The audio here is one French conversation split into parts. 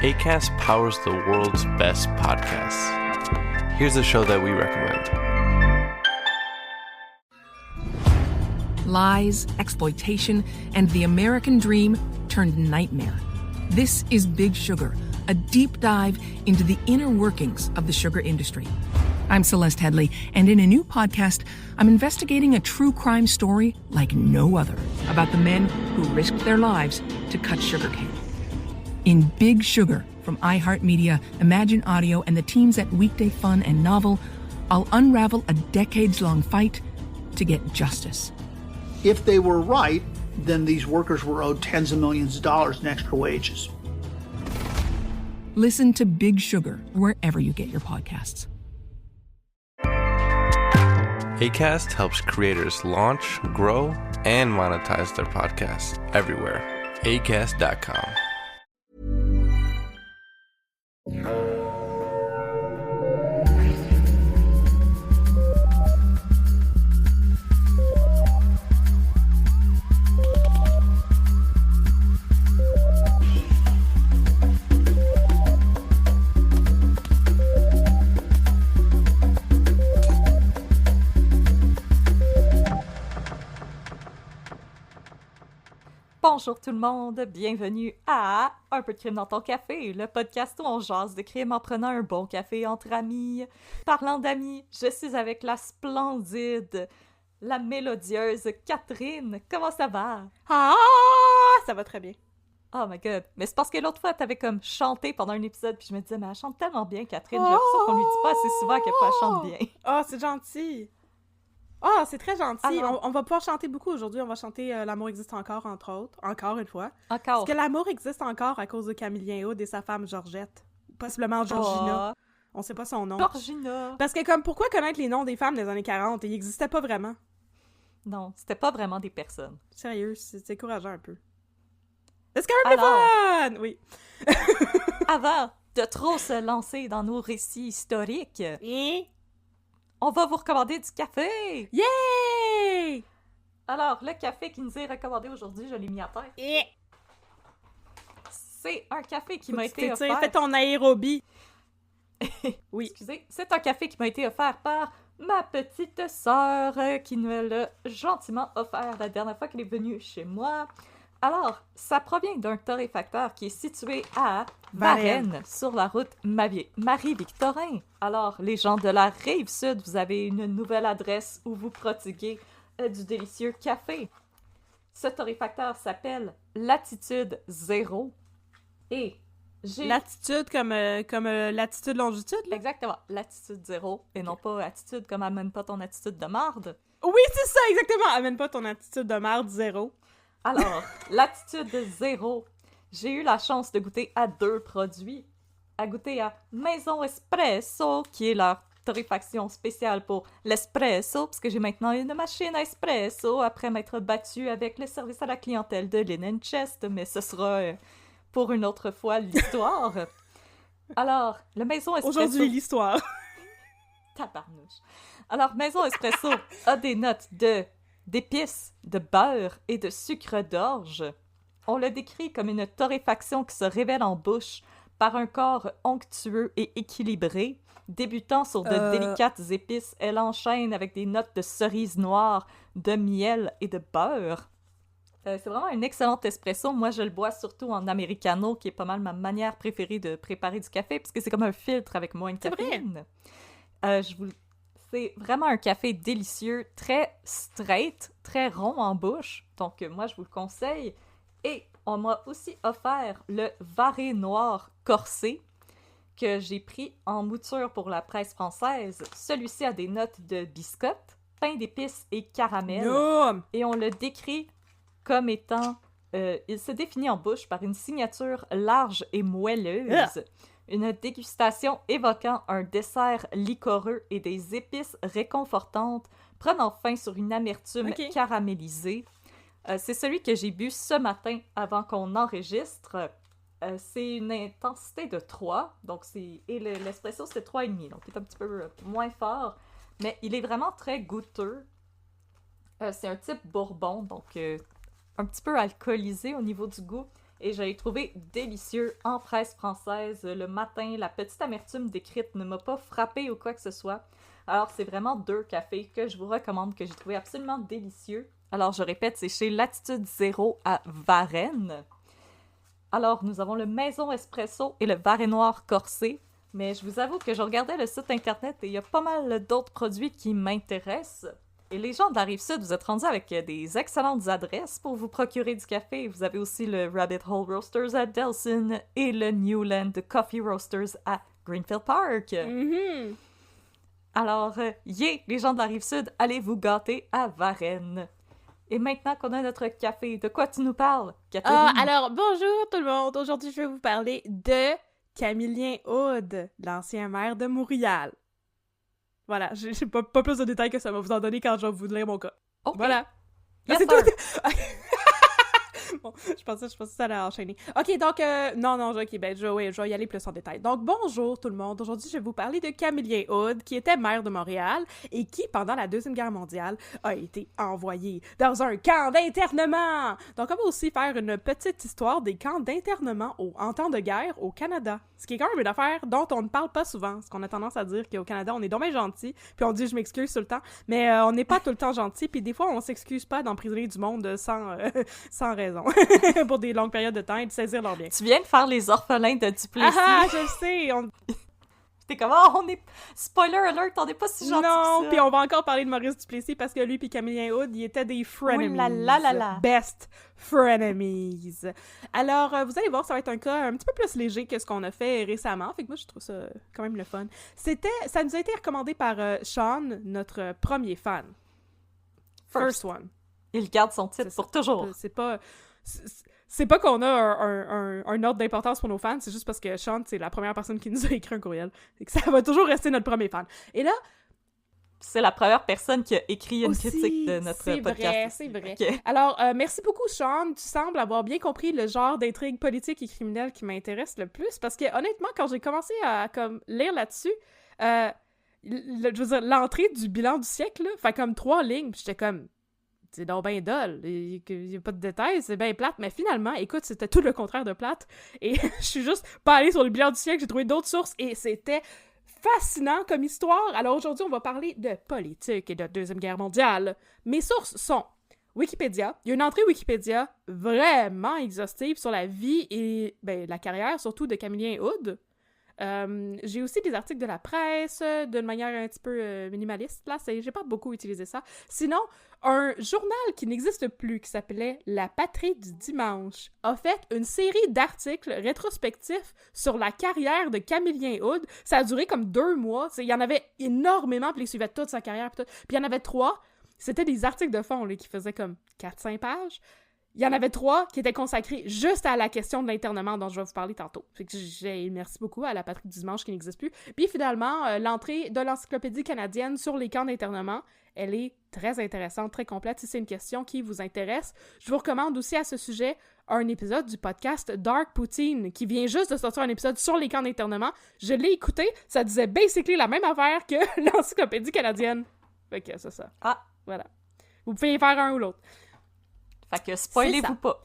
Acast powers the world's best podcasts. Here's a show that we recommend. Lies, exploitation, and the American dream turned nightmare. This is Big Sugar, a deep dive into the inner workings of the sugar industry. I'm Celeste Headley, and in a new podcast, I'm investigating a true crime story like no other about the men who risked their lives to cut sugarcane. In Big Sugar from iHeartMedia, Imagine Audio, and the teams at Weekday Fun and Novel, I'll unravel a decades-long fight to get justice. If they were right, then these workers were owed tens of millions of dollars in extra wages. Listen to Big Sugar wherever you get your podcasts. Acast helps creators launch, grow, and monetize their podcasts everywhere. Acast.com. Bonjour tout le monde, bienvenue à Un peu de crime dans ton café, le podcast où on jase de crime en prenant un bon café entre amis. Parlant d'amis, je suis avec la splendide, la mélodieuse Catherine. Comment ça va? Ah, ça va très bien. Oh my god, mais c'est parce que l'autre fois, t'avais comme chanté pendant un épisode, puis je me disais, mais elle chante tellement bien, Catherine, j'ai l'impression qu'on lui dit pas assez souvent à quel point elle chante bien. Oh, c'est gentil. Oh, c'est très gentil. Alors... On va pouvoir chanter beaucoup aujourd'hui. On va chanter L'amour existe encore, entre autres. Encore une fois. Encore. Parce que l'amour existe encore à cause de Camille Hood et sa femme Georgette. Possiblement Georgina. On sait pas son nom. Georgina. Parce que comme, pourquoi connaître les noms des femmes des années 40? Ils n'existaient pas vraiment. Non, c'était pas vraiment des personnes. Sérieux, c'est décourageant un peu. Est-ce quand même fun? Oui. Avant de trop se lancer dans nos récits historiques... On va vous recommander du café! Yay! Alors, le café qui nous est recommandé aujourd'hui, je l'ai mis à terre. C'est un café qui m'a été offert... Fais ton aérobie! Oui. Excusez, c'est un café qui m'a été offert par ma petite sœur qui me l'a gentiment offert la dernière fois qu'elle est venue chez moi. Alors, ça provient d'un torréfacteur qui est situé à Varennes, sur la route Marie-Victorin. Alors, les gens de la Rive-Sud, vous avez une nouvelle adresse où vous prodiguez du délicieux café. Ce torréfacteur s'appelle Latitude Zéro. Et j'ai... Latitude comme latitude, longitude, là? Exactement, Latitude Zéro, et non pas attitude comme amène pas ton attitude de marde. Oui, c'est ça, exactement! Amène pas ton attitude de marde, zéro. Alors, Latitude Zéro, j'ai eu la chance de goûter à 2 produits. À goûter à Maison Espresso, qui est leur torréfaction spéciale pour l'espresso, parce que j'ai maintenant une machine à espresso après m'être battue avec le service à la clientèle de Linen Chest, mais ce sera pour une autre fois l'histoire. Alors, le Maison Espresso... Aujourd'hui, l'histoire. Tabarnouche. Alors, Maison Espresso a des notes d'épices, de beurre et de sucre d'orge. On le décrit comme une torréfaction qui se révèle en bouche par un corps onctueux et équilibré. Débutant sur de délicates épices, elle enchaîne avec des notes de cerise noire, de miel et de beurre. C'est vraiment un excellent espresso. Moi, je le bois surtout en americano, qui est pas mal ma manière préférée de préparer du café, parce que c'est comme un filtre avec moins de caféine. C'est vraiment un café délicieux, très straight, très rond en bouche. Donc, moi, je vous le conseille. Et on m'a aussi offert le Varé noir corsé que j'ai pris en mouture pour la presse française. Celui-ci a des notes de biscotte, pain d'épices et caramel. Yum! Et on le décrit comme étant... il se définit en bouche par une signature large et moelleuse. Une dégustation évoquant un dessert liquoreux et des épices réconfortantes, prenant fin sur une amertume caramélisée. C'est celui que j'ai bu ce matin avant qu'on enregistre. C'est une intensité de 3, donc l'espresso c'est 3,5, donc il est un petit peu moins fort, mais il est vraiment très goûteux. C'est un type bourbon, donc un petit peu alcoolisé au niveau du goût. et je l'ai trouvé délicieux en presse française. Le matin, la petite amertume décrite ne m'a pas frappée ou quoi que ce soit. Alors, c'est vraiment 2 cafés que je vous recommande, que j'ai trouvé absolument délicieux. Alors, je répète, c'est chez Latitude Zéro à Varennes. Alors, nous avons le Maison Espresso et le Varenoir Corsé. Mais je vous avoue que je regardais le site internet et il y a pas mal d'autres produits qui m'intéressent. Et les gens de la Rive-Sud, vous êtes rendus avec des excellentes adresses pour vous procurer du café. Vous avez aussi le Rabbit Hole Roasters à Delson et le Newland Coffee Roasters à Greenfield Park. Mm-hmm. Alors, les gens de la Rive-Sud, allez vous gâter à Varennes. Et maintenant qu'on a notre café, de quoi tu nous parles, Catherine? Alors, bonjour tout le monde! Aujourd'hui, je vais vous parler de Camillien Aude, l'ancien maire de Montréal. Voilà, j'ai pas plus de détails que ça va vous en donner quand je vais vous lire mon cas. Okay. Voilà. Yes, c'est sir. tout! Bon, je pensais que ça allait enchaîner. Ok, donc, ok, ben, je vais y aller plus en détail. Donc, bonjour tout le monde. Aujourd'hui, je vais vous parler de Camillien Aude, qui était maire de Montréal et qui, pendant la Deuxième Guerre mondiale, a été envoyé dans un camp d'internement. Donc, on va aussi faire une petite histoire des camps d'internement en temps de guerre au Canada. Ce qui est quand même une affaire dont on ne parle pas souvent, parce qu'on a tendance à dire qu'au Canada, on est donc bien gentil, puis on dit « je m'excuse » tout le temps, mais on n'est pas tout le temps gentil, puis des fois, on s'excuse pas d'emprisonner du monde sans raison, pour des longues périodes de temps et de saisir leur bien. Tu viens de faire les orphelins de Duplessis. Ah, je sais! T'es comme, oh, on est... Spoiler alert, on n'est pas si gentils que ça. Non, puis on va encore parler de Maurice Duplessis, parce que lui puis Camillien Aude, ils étaient des frenemies. Ouh là là là là. Best frenemies. Alors, vous allez voir, ça va être un cas un petit peu plus léger que ce qu'on a fait récemment, fait que moi, je trouve ça quand même le fun. Ça nous a été recommandé par Sean, notre premier fan. First one. Il garde son titre pour toujours. C'est pas qu'on a un ordre d'importance pour nos fans, c'est juste parce que Sean, c'est la première personne qui nous a écrit un courriel. Et que ça va toujours rester notre premier fan. Et là... C'est la première personne qui a écrit une aussi, critique de notre podcast. C'est vrai. Okay. Alors, merci beaucoup, Sean. Tu sembles avoir bien compris le genre d'intrigue politique et criminelle qui m'intéresse le plus, parce que, honnêtement, quand j'ai commencé à lire là-dessus, je veux dire, l'entrée du bilan du siècle, là, fait comme 3 lignes, puis j'étais comme... C'est donc ben dole, il n'y a pas de détails, c'est bien plate, mais finalement, écoute, c'était tout le contraire de plate, et je suis juste pas allée sur le bilan du siècle, j'ai trouvé d'autres sources, et c'était fascinant comme histoire. Alors aujourd'hui, on va parler de politique et de Deuxième Guerre mondiale. Mes sources sont Wikipédia, il y a une entrée Wikipédia vraiment exhaustive sur la vie et la carrière, surtout de Camillien Aude. J'ai aussi des articles de la presse d'une manière un petit peu minimaliste, là, j'ai pas beaucoup utilisé ça. Sinon, un journal qui n'existe plus, qui s'appelait La Patrie du Dimanche, a fait une série d'articles rétrospectifs sur la carrière de Camillien Aude. Ça a duré comme 2 mois, il y en avait énormément, puis ils suivaient toute sa carrière, puis il y en avait 3, c'était des articles de fond là, qui faisaient comme 4-5 pages. Il y en avait 3 qui étaient consacrés juste à la question de l'internement dont je vais vous parler tantôt. Fait que merci beaucoup à La Patrie du Dimanche qui n'existe plus. Puis finalement, l'entrée de l'Encyclopédie canadienne sur les camps d'internement, elle est très intéressante, très complète. Si c'est une question qui vous intéresse, je vous recommande aussi à ce sujet un épisode du podcast Dark Poutine qui vient juste de sortir un épisode sur les camps d'internement. Je l'ai écouté, ça disait basically la même affaire que l'Encyclopédie canadienne. Fait que c'est ça. Ah! Voilà. Vous pouvez y faire un ou l'autre. Fait que spoilez-vous pas.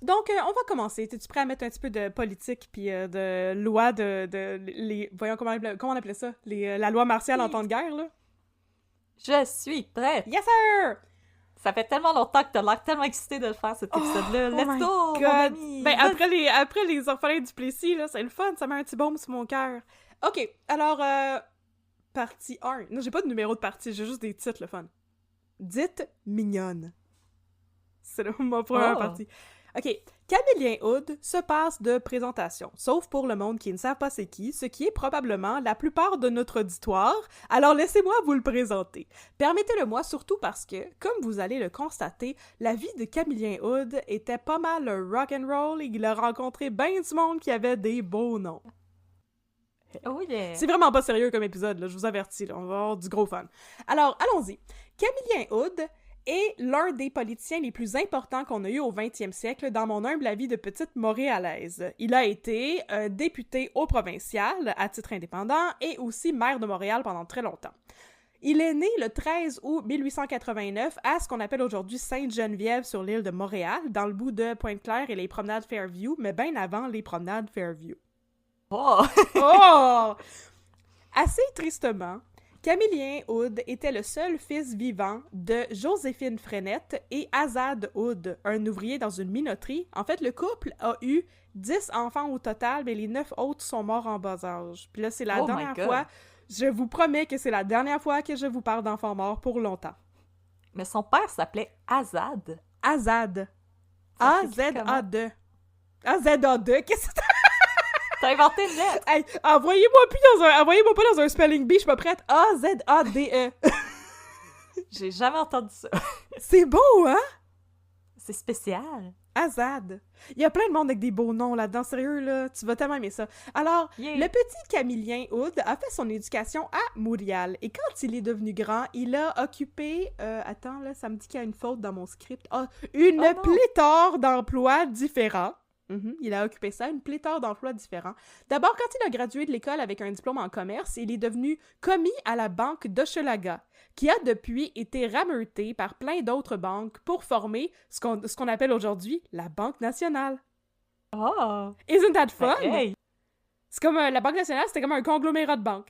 Donc, on va commencer. Es-tu prêt à mettre un petit peu de politique puis de loi voyons, comment on appelait ça? La loi martiale en temps de guerre, là? Je suis prête! Yes, sir! Ça fait tellement longtemps que t'as l'air tellement excité de le faire, cet épisode-là. Let's go, mon ami! Ben, après les orphelins du Plessis, là, c'est le fun, ça met un petit baume sur mon cœur. OK, alors, partie 1. Non, j'ai pas de numéro de partie, j'ai juste des titres, le fun. Dite mignonne. C'est ma première partie. OK. Camillien Aude se passe de présentation, sauf pour le monde qui ne savent pas c'est qui, ce qui est probablement la plupart de notre auditoire, alors laissez-moi vous le présenter. Permettez-le-moi surtout parce que, comme vous allez le constater, la vie de Camillien Aude était pas mal rock'n'roll et il a rencontré ben du monde qui avait des beaux noms. Oh yeah! C'est vraiment pas sérieux comme épisode, là, je vous avertis, là, on va avoir du gros fun. Alors, allons-y. Camillien Aude est l'un des politiciens les plus importants qu'on a eu au 20e siècle dans mon humble avis de petite Montréalaise. Il a été député au provincial à titre indépendant et aussi maire de Montréal pendant très longtemps. Il est né le 13 août 1889 à ce qu'on appelle aujourd'hui Sainte-Geneviève sur l'île de Montréal, dans le bout de Pointe-Claire et les promenades Fairview, mais bien avant les promenades Fairview. Oh! Oh! Assez tristement, Camillien Oud était le seul fils vivant de Joséphine Frenette et Azad Oud, un ouvrier dans une minoterie. En fait, le couple a eu 10 enfants au total, mais les 9 autres sont morts en bas âge. Puis là, c'est la dernière fois, je vous promets que c'est la dernière fois que je vous parle d'enfants morts pour longtemps. Mais son père s'appelait Azad. Azad. Ça s'écrit A-Z-A-D. A-Z-A-D, qu'est-ce que c'est? T'as inventé une lettre! Hey, envoyez-moi pas dans un spelling bee, je suis pas prête. A-Z-A-D-E. J'ai jamais entendu ça. C'est beau, hein? C'est spécial. Azad. Il y a plein de monde avec des beaux noms là-dedans, sérieux, là. Tu vas tellement aimer ça. Alors, le petit Camillien Oud a fait son éducation à Montréal. Et quand il est devenu grand, il a occupé... attends, là, ça me dit qu'il y a une faute dans mon script. Une pléthore d'emplois différents. Il a occupé ça, une pléthore d'emplois différents. D'abord, quand il a gradué de l'école avec un diplôme en commerce, il est devenu commis à la banque d'Hochelaga, qui a depuis été rameutée par plein d'autres banques pour former ce qu'on appelle aujourd'hui la Banque nationale. Oh! Isn't that fun? Ben, hey. C'est comme la Banque nationale, c'était comme un conglomérat de banques.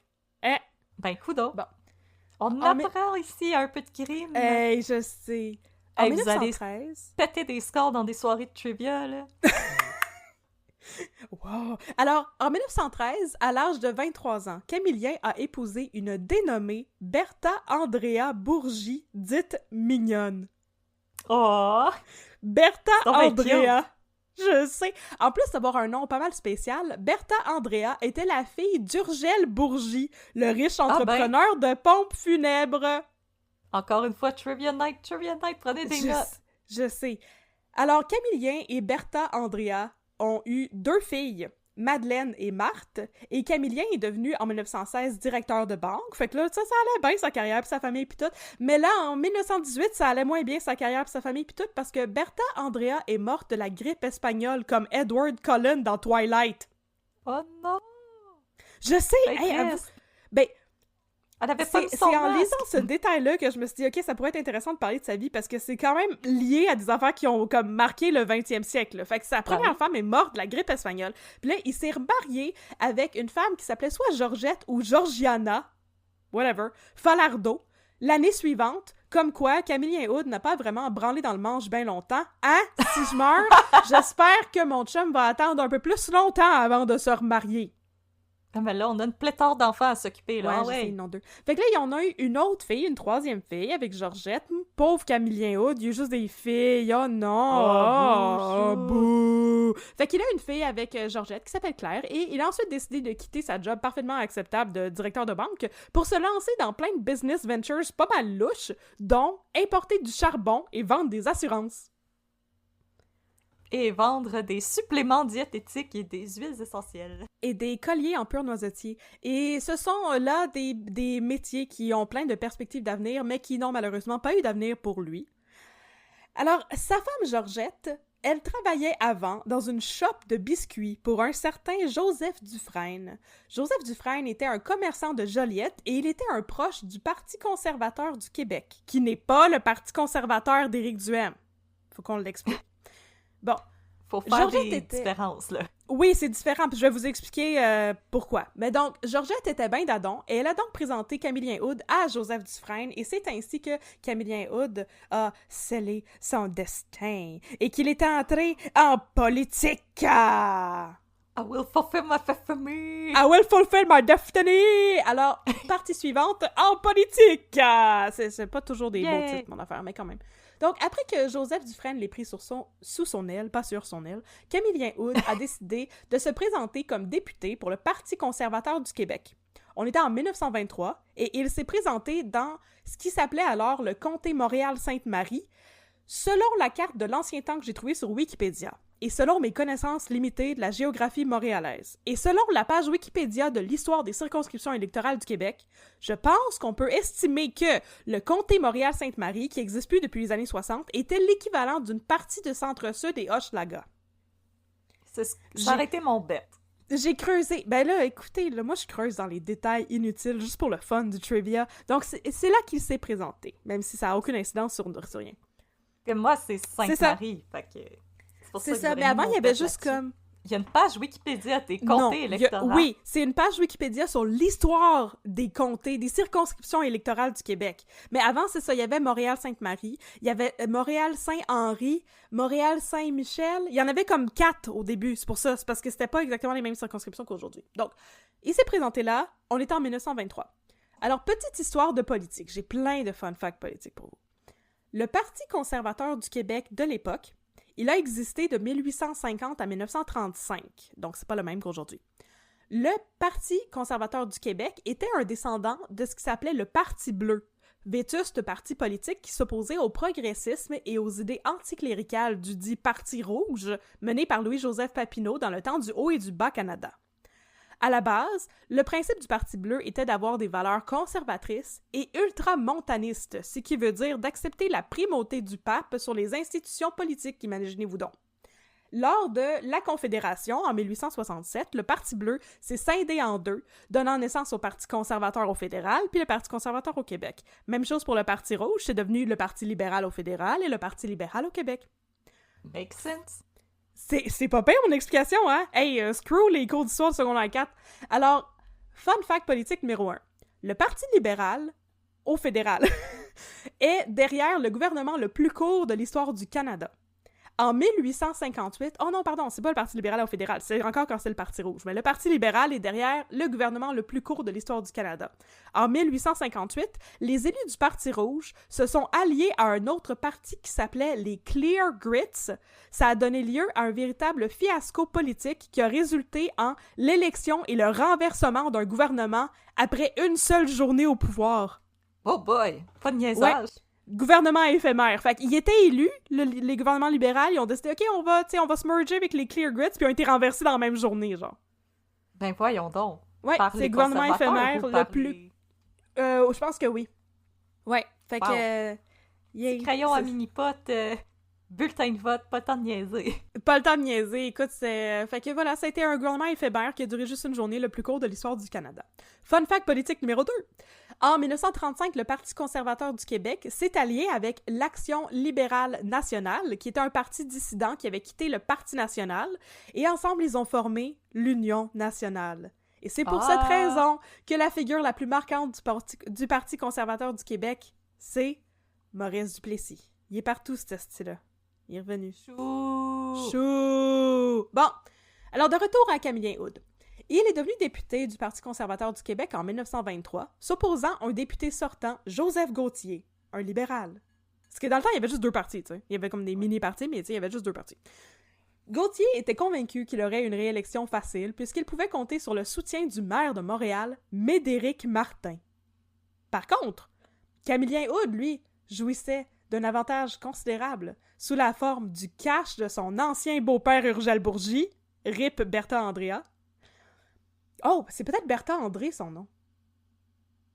Ben, coudonc. Bon. On apprend ici un peu de crime. Hey, je sais. En Hey, vous allez 1913... péter des scores dans des soirées de trivia, là. Wow! Alors, en 1913, à l'âge de 23 ans, Camillien a épousé une dénommée Bertha Andrea Bourgie, dite mignonne. Oh! Bertha C'est donc bien Andrea! Je sais! En plus d'avoir un nom pas mal spécial, Bertha Andrea était la fille d'Urgel Bourgie, le riche entrepreneur de pompes funèbres. Encore une fois, Trivia Night, prenez des notes. Je sais. Alors, Camillien et Bertha Andrea ont eu 2 filles, Madeleine et Marthe, et Camillien est devenu, en 1916, directeur de banque. Fait que là, ça allait bien, sa carrière pis sa famille pis tout. Mais là, en 1918, ça allait moins bien, sa carrière pis sa famille pis tout, parce que Bertha Andrea est morte de la grippe espagnole, comme Edward Cullen dans Twilight. Oh non! Je sais! Elle avait pas mis C'est son en masque. lisant ce détail-là que je me suis dit, OK, ça pourrait être intéressant de parler de sa vie parce que c'est quand même lié à des affaires qui ont comme marqué le 20e siècle. Là. Fait que sa première femme est morte de la grippe espagnole. Puis là, il s'est remarié avec une femme qui s'appelait soit Georgette ou Georgiana, whatever, Falardeau. L'année suivante, comme quoi Camillien Oud n'a pas vraiment branlé dans le manche bien longtemps. Hein? Si je meurs, j'espère que mon chum va attendre un peu plus longtemps avant de se remarier. Ah, mais là, on a une pléthore d'enfants à s'occuper, là. Ouais, je sais, ils en ont 2. Fait que là, ils en ont eu une autre fille, une 3e fille, avec Georgette. Pauvre Camillien Oud, il y a juste des filles. Oh non! Oh, bouh! Fait qu'il a une fille avec Georgette qui s'appelle Claire, et il a ensuite décidé de quitter sa job parfaitement acceptable de directeur de banque pour se lancer dans plein de business ventures pas mal louches, dont importer du charbon et vendre des assurances. Et vendre des suppléments diététiques et des huiles essentielles. Et des colliers en pur noisetier. Et ce sont là des métiers qui ont plein de perspectives d'avenir, mais qui n'ont malheureusement pas eu d'avenir pour lui. Alors, sa femme Georgette, elle travaillait avant dans une shop de biscuits pour un certain Joseph Dufresne. Joseph Dufresne était un commerçant de Joliette et il était un proche du Parti conservateur du Québec, qui n'est pas le Parti conservateur d'Éric Duhaime. Faut qu'on l'explique. Bon. Faut faire Georgette des différences, là. Oui, c'est différent, puis je vais vous expliquer pourquoi. Mais donc, Georgette était bien d'adon, et elle a donc présenté Camillien Oud à Joseph Dufresne, et c'est ainsi que Camillien Oud a scellé son destin, et qu'il est entré en politique. I will fulfill my destiny! I will fulfill my destiny! Alors, partie suivante, en politique! C'est pas toujours des beaux titres, mon affaire, mais quand même. Donc, après que Joseph Dufresne l'ait pris sous son aile, pas sur son aile, Camillien Oud a décidé de se présenter comme député pour le Parti conservateur du Québec. On était en 1923 et il s'est présenté dans ce qui s'appelait alors le comté Montréal-Sainte-Marie, selon la carte de l'ancien temps que j'ai trouvée sur Wikipédia, et selon mes connaissances limitées de la géographie montréalaise, et selon la page Wikipédia de l'histoire des circonscriptions électorales du Québec, je pense qu'on peut estimer que le comté Montréal-Sainte-Marie, qui n'existe plus depuis les années 60, était l'équivalent d'une partie de Centre-Sud et Hochelaga. Ça aurait été mon bet. J'ai creusé. Ben là, écoutez, là, moi, je creuse dans les détails inutiles, juste pour le fun du trivia. Donc, c'est là qu'il s'est présenté, même si ça n'a aucune incidence sur rien. Que moi, c'est Sainte-Marie, fait que... pour C'est que ça, j'aurais mais avant, mis il y mon avait vote juste là-dessus. comme... Il y a une page Wikipédia des Non, comtés électoraux. oui, c'est une page Wikipédia sur l'histoire des comtés, des circonscriptions électorales du Québec. Mais avant, c'est ça, il y avait Montréal-Sainte-Marie, il y avait Montréal-Saint-Henri, Montréal-Saint-Michel. Il y en avait comme 4 au début, c'est pour ça, c'est parce que c'était pas exactement les mêmes circonscriptions qu'aujourd'hui. Donc, il s'est présenté là, on était en 1923. Alors, petite histoire de politique, j'ai plein de fun facts politiques pour vous. Le Parti conservateur du Québec de l'époque, il a existé de 1850 à 1935, donc c'est pas le même qu'aujourd'hui. Le Parti conservateur du Québec était un descendant de ce qui s'appelait le Parti bleu, vétuste parti politique qui s'opposait au progressisme et aux idées anticléricales du dit Parti rouge mené par Louis-Joseph Papineau dans le temps du Haut et du Bas Canada. À la base, le principe du Parti bleu était d'avoir des valeurs conservatrices et ultramontanistes, ce qui veut dire d'accepter la primauté du pape sur les institutions politiques, imaginez-vous donc. Lors de la Confédération, en 1867, le Parti bleu s'est scindé en deux, donnant naissance au Parti conservateur au fédéral puis le Parti conservateur au Québec. Même chose pour le Parti rouge, c'est devenu le Parti libéral au fédéral et le Parti libéral au Québec. Make sense. C'est pas pire mon explication, hein? Hey, screw les cours d'histoire de secondaire 4. Alors, fun fact politique numéro 1. Le Parti libéral, au fédéral, est derrière le gouvernement le plus court de l'histoire du Canada. En 1858... Oh non, pardon, c'est pas le Parti libéral au fédéral, c'est encore quand c'est le Parti rouge, mais le Parti libéral est derrière le gouvernement le plus court de l'histoire du Canada. En 1858, les élus du Parti rouge se sont alliés à un autre parti qui s'appelait les Clear Grits. Ça a donné lieu à un véritable fiasco politique qui a résulté en l'élection et le renversement d'un gouvernement après une seule journée au pouvoir. Oh boy! Pas de niaisage! Ouais. Gouvernement éphémère. Fait qu'ils étaient élus, les gouvernements libéraux, ils ont décidé, OK, on va se merger avec les Clear Grits, puis ils ont été renversés dans la même journée, genre. Ben voyons donc. Ouais, Par c'est les le gouvernement conservateurs éphémère ou le par plus... les- je pense que oui. Ouais, fait Wow. que... Crayon à c'est- mini-pot, bulletin de vote, pas le temps de niaiser. Pas le temps de niaiser, écoute, c'est... Fait que voilà, ça a été un gouvernement éphémère qui a duré juste une journée, le plus court de l'histoire du Canada. Fun fact politique numéro 2. En 1935, le Parti conservateur du Québec s'est allié avec l'Action libérale nationale, qui était un parti dissident qui avait quitté le Parti national, et ensemble, ils ont formé l'Union nationale. Et c'est pour cette raison que la figure la plus marquante du Parti conservateur du Québec, c'est Maurice Duplessis. Il est partout, ce style-là. Il est revenu. Chou! Chou! Bon, alors de retour à Camillien Hood. Il est devenu député du Parti conservateur du Québec en 1923, s'opposant à un député sortant, Joseph Gauthier, un libéral. Parce que dans le temps, il y avait juste 2 partis, tu sais. Il y avait comme des mini-partis, mais tu sais, il y avait juste 2 partis. Gauthier était convaincu qu'il aurait une réélection facile puisqu'il pouvait compter sur le soutien du maire de Montréal, Médéric Martin. Par contre, Camillien Hood, lui, jouissait d'un avantage considérable sous la forme du cash de son ancien beau-père Urgel Bourgie, RIP Bertha Andrea. Oh, c'est peut-être Bertha André son nom.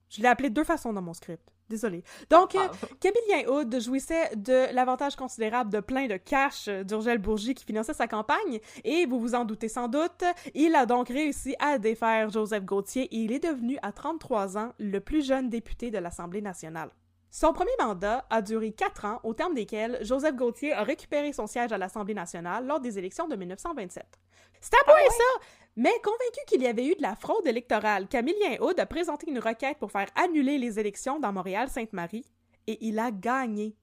Je l'ai appelé de 2 façons dans mon script. Désolée. Donc, Camillien Hood jouissait de l'avantage considérable de plein de cash d'Urgel Bourgie qui finançait sa campagne, et vous vous en doutez sans doute, il a donc réussi à défaire Joseph Gauthier et il est devenu, à 33 ans, le plus jeune député de l'Assemblée nationale. Son premier mandat a duré 4 ans, au terme desquels Joseph Gauthier a récupéré son siège à l'Assemblée nationale lors des élections de 1927. C'était pas ça! Mais convaincu qu'il y avait eu de la fraude électorale, Camillien Hood a présenté une requête pour faire annuler les élections dans Montréal-Sainte-Marie, et il a gagné.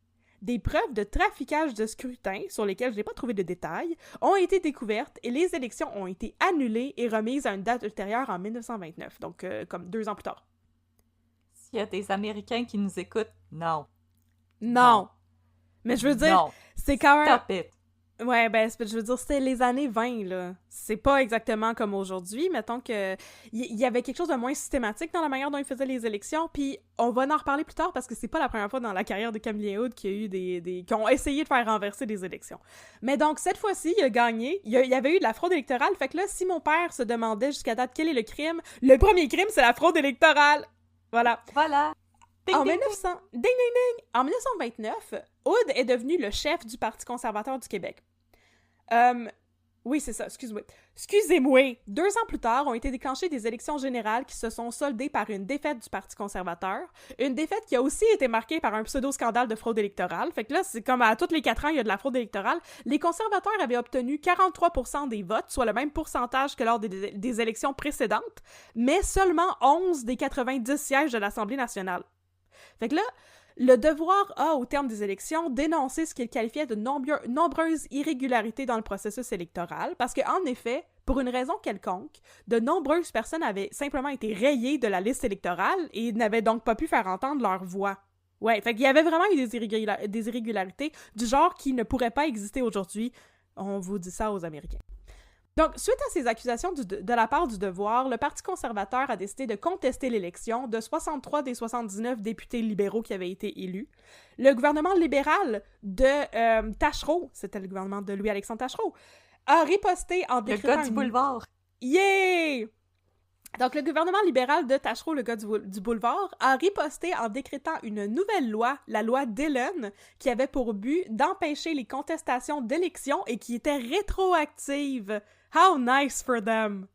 Des preuves de traficage de scrutin, sur lesquelles je n'ai pas trouvé de détails, ont été découvertes et les élections ont été annulées et remises à une date ultérieure en 1929, donc comme 2 ans plus tard. S'il y a des Américains qui nous écoutent, non. Non! Mais je veux dire, Non. c'est quand même... Stop it. Ouais, ben, je veux dire, c'était les années 20, là. C'est pas exactement comme aujourd'hui. Mettons que il y avait quelque chose de moins systématique dans la manière dont ils faisaient les élections, puis on va en reparler plus tard parce que c'est pas la première fois dans la carrière de Camillien Hood qu'il y a eu qui ont essayé de faire renverser des élections. Mais donc, cette fois-ci, il a gagné. Il y avait eu de la fraude électorale. Fait que là, si mon père se demandait jusqu'à date quel est le crime, le premier crime, c'est la fraude électorale. Voilà. Voilà. Ding, En ding, 1900... Ding, ding, ding! En 1929, Hood est devenu le chef du Parti conservateur du Québec. Oui, c'est ça, excuse-moi. Excusez-moi, 2 ans plus tard ont été déclenchées des élections générales qui se sont soldées par une défaite du Parti conservateur, une défaite qui a aussi été marquée par un pseudo-scandale de fraude électorale. Fait que là, c'est comme à tous les 4 ans, il y a de la fraude électorale. Les conservateurs avaient obtenu 43% des votes, soit le même pourcentage que lors des élections précédentes, mais seulement 11 des 90 sièges de l'Assemblée nationale. Fait que là, le Devoir a, au terme des élections, dénoncé ce qu'il qualifiait de nombreuses irrégularités dans le processus électoral, parce qu'en effet, pour une raison quelconque, de nombreuses personnes avaient simplement été rayées de la liste électorale et n'avaient donc pas pu faire entendre leur voix. Ouais, fait qu'il y avait vraiment eu des irrégularités du genre qui ne pourraient pas exister aujourd'hui. On vous dit ça aux Américains. Donc, suite à ces accusations de la part du Devoir, le Parti conservateur a décidé de contester l'élection de 63 des 79 députés libéraux qui avaient été élus. Le gouvernement libéral de Taschereau, c'était le gouvernement de Louis-Alexandre Taschereau, a riposté en décrétant... Le gars du boulevard. Yeah! Donc, le gouvernement libéral de Taschereau, le gars du boulevard, a riposté en décrétant une nouvelle loi, la loi Dillon, qui avait pour but d'empêcher les contestations d'élections et qui était rétroactive. How nice for them!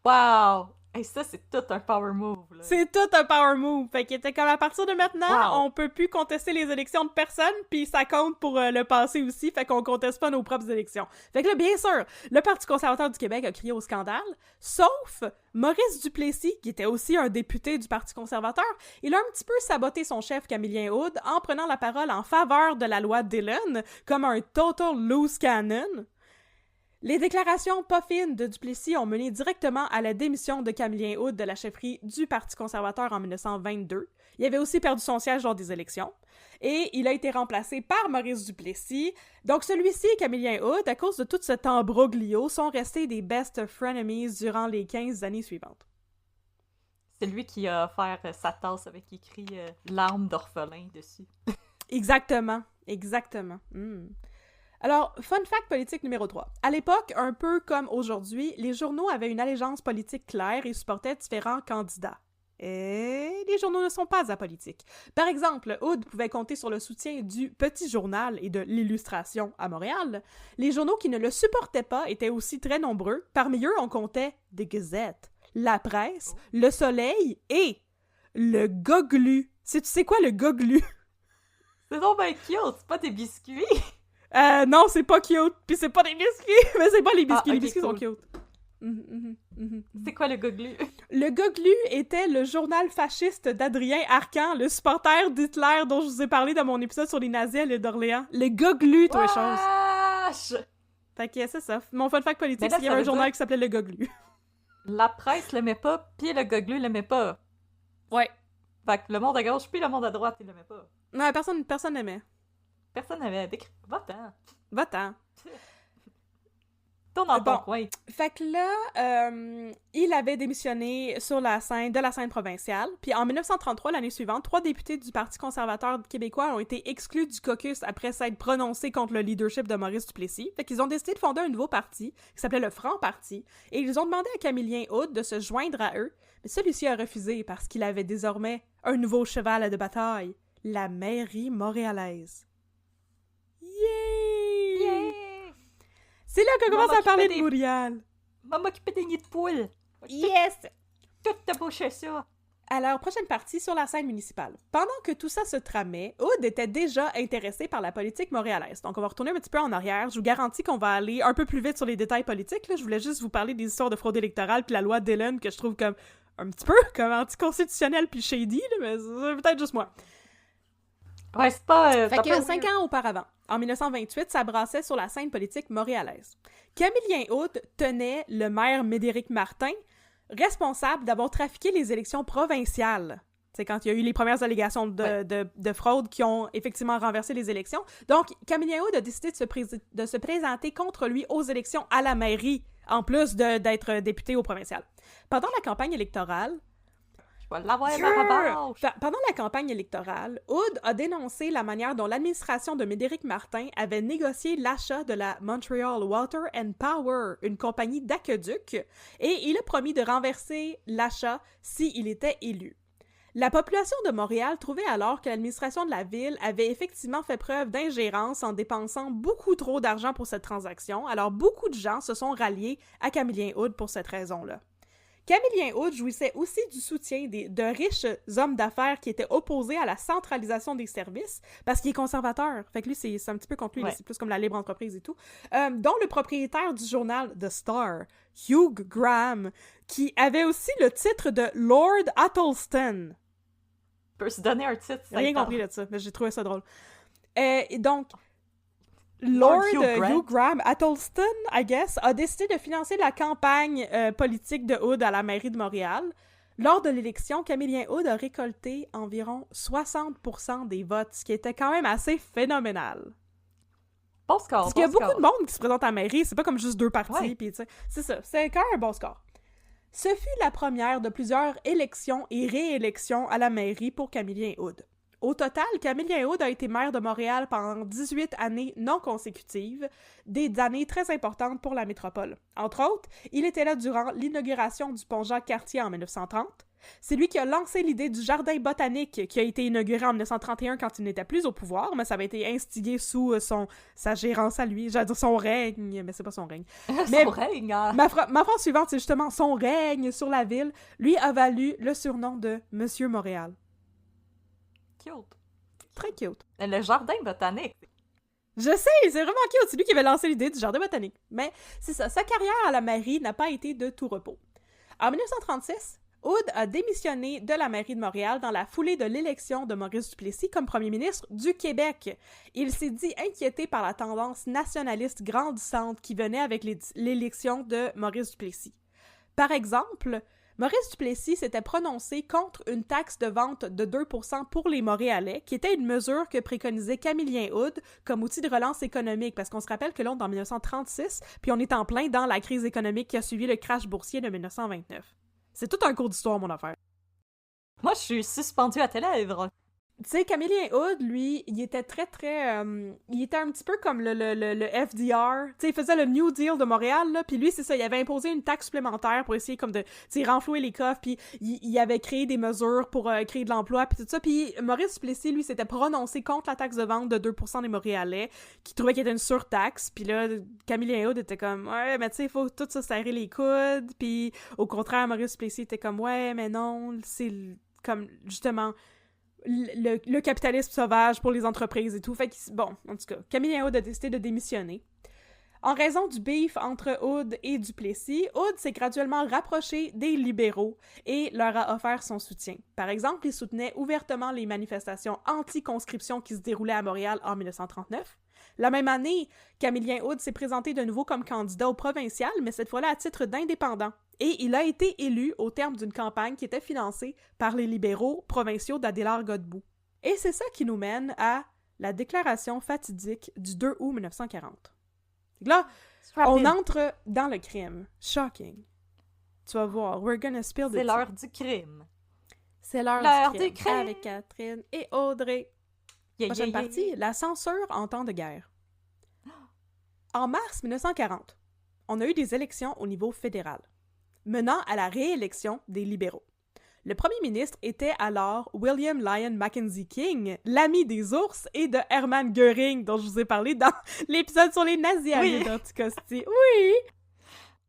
Wow! Et ça, c'est tout un power move, là. C'est tout un power move! Fait qu'il était comme, à partir de maintenant, Wow. on peut plus contester les élections de personne, puis ça compte pour le passé aussi, fait qu'on conteste pas nos propres élections. Fait que là, bien sûr, le Parti conservateur du Québec a crié au scandale, sauf Maurice Duplessis, qui était aussi un député du Parti conservateur. Il a un petit peu saboté son chef Camillien Aude en prenant la parole en faveur de la loi Dillon, comme un total loose cannon. Les déclarations pas fines de Duplessis ont mené directement à la démission de Camillien Aude de la chefferie du Parti conservateur en 1922. Il avait aussi perdu son siège lors des élections. Et il a été remplacé par Maurice Duplessis. Donc celui-ci et Camillien Aude, à cause de tout cet embroglio, sont restés des best frenemies durant les 15 années suivantes. C'est lui qui a offert sa tasse avec écrit « Larmes d'orphelin » dessus. Exactement. Alors, fun fact politique numéro 3. À l'époque, un peu comme aujourd'hui, les journaux avaient une allégeance politique claire et supportaient différents candidats. Et les journaux ne sont pas apolitiques. Par exemple, Aude pouvait compter sur le soutien du Petit Journal et de l'Illustration à Montréal. Les journaux qui ne le supportaient pas étaient aussi très nombreux. Parmi eux, on comptait des Gazettes, La Presse, Le Soleil et le Goglu. Tu sais quoi le Goglu? C'est donc ben cute, c'est pas des biscuits! Non, c'est pas cute. Puis c'est pas des biscuits, mais c'est pas les biscuits. Ah, Les ok, biscuits sont cool. cute. C'est quoi le goglu? Le Goglu était le journal fasciste d'Adrien Arcan, le supporter d'Hitler dont je vous ai parlé dans mon épisode sur les nazis à l'île d'Orléans. Le Goglu, toi, chose. Wesh! Fait que c'est ça. Mon fun fact politique, Mais là, c'est qu'il y ça avait un veut journal dire- qui s'appelait Le Goglu. La presse l'aimait pas, pis le goglu l'aimait pas. Ouais. Fait que le monde à gauche puis le monde à droite, il l'aimait pas. Non, personne n'aimait. Personne n'avait décrit. Va-t'en. Va-t'en. Tourne dans Bon. ton coin. Fait que là, il avait démissionné de la scène provinciale. Puis en 1933, l'année suivante, 3 députés du Parti conservateur québécois ont été exclus du caucus après s'être prononcés contre le leadership de Maurice Duplessis. Fait qu'ils ont décidé de fonder un nouveau parti qui s'appelait le Franc Parti. Et ils ont demandé à Camillien Aude de se joindre à eux. Mais celui-ci a refusé parce qu'il avait désormais un nouveau cheval de bataille, la mairie montréalaise. Yeah! Yeah! C'est là qu'on commence Maman à parler qui de fait Montréal. Va m'occuper des nids de poules. Yes! Tout te boucher ça. Alors, prochaine partie sur la scène municipale. Pendant que tout ça se tramait, Aude était déjà intéressé par la politique montréalaise. Donc, on va retourner un petit peu en arrière. Je vous garantis qu'on va aller un peu plus vite sur les détails politiques. Là. Je voulais juste vous parler des histoires de fraude électorale puis la loi Dillon que je trouve comme un petit peu comme anticonstitutionnelle puis shady, là, mais c'est peut-être juste moi. Ouais, c'est pas... Fait que 5 ans auparavant, en 1928, ça brassait sur la scène politique montréalaise. Camillien Aude tenait le maire Médéric Martin responsable d'avoir trafiqué les élections provinciales. C'est quand il y a eu les premières allégations de fraude qui ont effectivement renversé les élections. Donc, Camillien Aude a décidé de se présenter contre lui aux élections à la mairie, en plus d'être député au provincial. Pendant la campagne électorale, Je vais l'avoir ma revanche. pendant la campagne électorale, Aude a dénoncé la manière dont l'administration de Médéric Martin avait négocié l'achat de la Montreal Water and Power, une compagnie d'aqueduc, et il a promis de renverser l'achat s'il était élu. La population de Montréal trouvait alors que l'administration de la ville avait effectivement fait preuve d'ingérence en dépensant beaucoup trop d'argent pour cette transaction, alors beaucoup de gens se sont ralliés à Camillien Hood pour cette raison-là. Camillien Hood jouissait aussi du soutien de riches hommes d'affaires qui étaient opposés à la centralisation des services, parce qu'il est conservateur. Fait que lui, c'est un petit peu contre lui, c'est plus comme la libre entreprise et tout. Dont le propriétaire du journal The Star, Hugh Graham, qui avait aussi le titre de Lord Atholston. Peut se donner un titre. J'ai rien compris de ça, mais j'ai trouvé ça drôle. Et donc, Lord Hugh Graham Atholston, I guess, a décidé de financer la campagne politique de Hood à la mairie de Montréal. Lors de l'élection, Camillien Hood a récolté environ 60% des votes, ce qui était quand même assez phénoménal. Bon score, Parce qu'il y a beaucoup de monde qui se présente à la mairie, c'est pas comme juste 2 partis, puis tu sais, c'est ça, c'est quand même un bon score. Ce fut la première de plusieurs élections et réélections à la mairie pour Camillien Hood. Au total, Camillien Hood a été maire de Montréal pendant 18 années non consécutives, des années très importantes pour la métropole. Entre autres, il était là durant l'inauguration du pont Jacques-Cartier en 1930. C'est lui qui a lancé l'idée du jardin botanique qui a été inauguré en 1931 quand il n'était plus au pouvoir, mais ça avait été instigé sous sa gérance à lui. J'allais dire son règne, mais c'est pas son règne. Son règne! Ma phrase suivante, c'est justement son règne sur la ville, lui a valu le surnom de Monsieur Montréal. Cute. Très cute. Le jardin botanique. Je sais, c'est vraiment cute. C'est lui qui avait lancé l'idée du jardin botanique. Mais c'est ça, sa carrière à la mairie n'a pas été de tout repos. En 1936, Hood a démissionné de la mairie de Montréal dans la foulée de l'élection de Maurice Duplessis comme premier ministre du Québec. Il s'est dit inquiété par la tendance nationaliste grandissante qui venait avec l'élection de Maurice Duplessis. Par exemple, Maurice Duplessis s'était prononcé contre une taxe de vente de 2% pour les Montréalais, qui était une mesure que préconisait Camillien Hood comme outil de relance économique, parce qu'on se rappelle que là, on est en 1936, puis on est en plein dans la crise économique qui a suivi le crash boursier de 1929. C'est tout un cours d'histoire, mon affaire. Moi, je suis suspendue à tes lèvres. Tu sais, Camillien Hood, lui, il était il était un petit peu comme le FDR. Tu sais, il faisait le New Deal de Montréal, là, puis lui, c'est ça, il avait imposé une taxe supplémentaire pour essayer comme de, tu sais, renflouer les coffres, puis il avait créé des mesures pour créer de l'emploi, puis tout ça. Puis Maurice Duplessis, lui, s'était prononcé contre la taxe de vente de 2% des Montréalais, qui trouvait qu'il était une surtaxe, puis là, Camillien Hood était comme « Ouais, mais tu sais, il faut tout ça serrer les coudes », puis au contraire, Maurice Duplessis était comme « Ouais, mais non, c'est comme, justement... » Le capitalisme sauvage pour les entreprises et tout. Fait que, bon, en tout cas, Camillien Hood a décidé de démissionner. En raison du beef entre Hood et Duplessis, Hood s'est graduellement rapproché des libéraux et leur a offert son soutien. Par exemple, il soutenait ouvertement les manifestations anti-conscription qui se déroulaient à Montréal en 1939. La même année, Camillien Hood s'est présenté de nouveau comme candidat au provincial, mais cette fois-là à titre d'indépendant. Et il a été élu au terme d'une campagne qui était financée par les libéraux provinciaux d'Adélard-Godbout. Et c'est ça qui nous mène à la déclaration fatidique du 2 août 1940. Là, on entre dans le crime. Shocking. Tu vas voir, we're gonna spill the tea. C'est l'heure du crime. C'est l'heure du crime. Avec Catherine et Audrey. Prochaine partie, la censure en temps de guerre. En mars 1940, on a eu des élections au niveau fédéral, menant à la réélection des libéraux. Le premier ministre était alors William Lyon Mackenzie King, l'ami des ours et de Hermann Göring, dont je vous ai parlé dans l'épisode sur les nazis à l'Anticosti. Oui!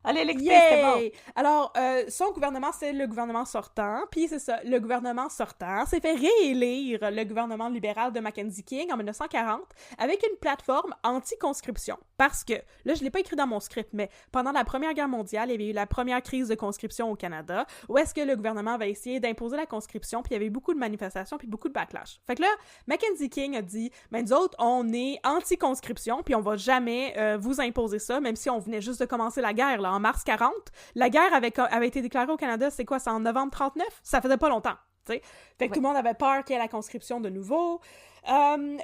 Allez, l'électricité, c'est bon! Alors, son gouvernement, c'est le gouvernement sortant, puis c'est ça, le gouvernement sortant s'est fait réélire le gouvernement libéral de Mackenzie King en 1940 avec une plateforme anti-conscription. Parce que, là, je l'ai pas écrit dans mon script, mais pendant la Première Guerre mondiale, il y avait eu la première crise de conscription au Canada, où est-ce que le gouvernement avait essayé d'imposer la conscription, puis il y avait eu beaucoup de manifestations, puis beaucoup de backlash. Fait que là, Mackenzie King a dit, ben nous autres, on est anti-conscription, puis on va jamais vous imposer ça, même si on venait juste de commencer la guerre, là, en mars 40. La guerre avait été déclarée au Canada, c'est quoi, c'est en novembre 39? Ça faisait pas longtemps, tu sais. Fait que tout le monde avait peur qu'il y ait la conscription de nouveau.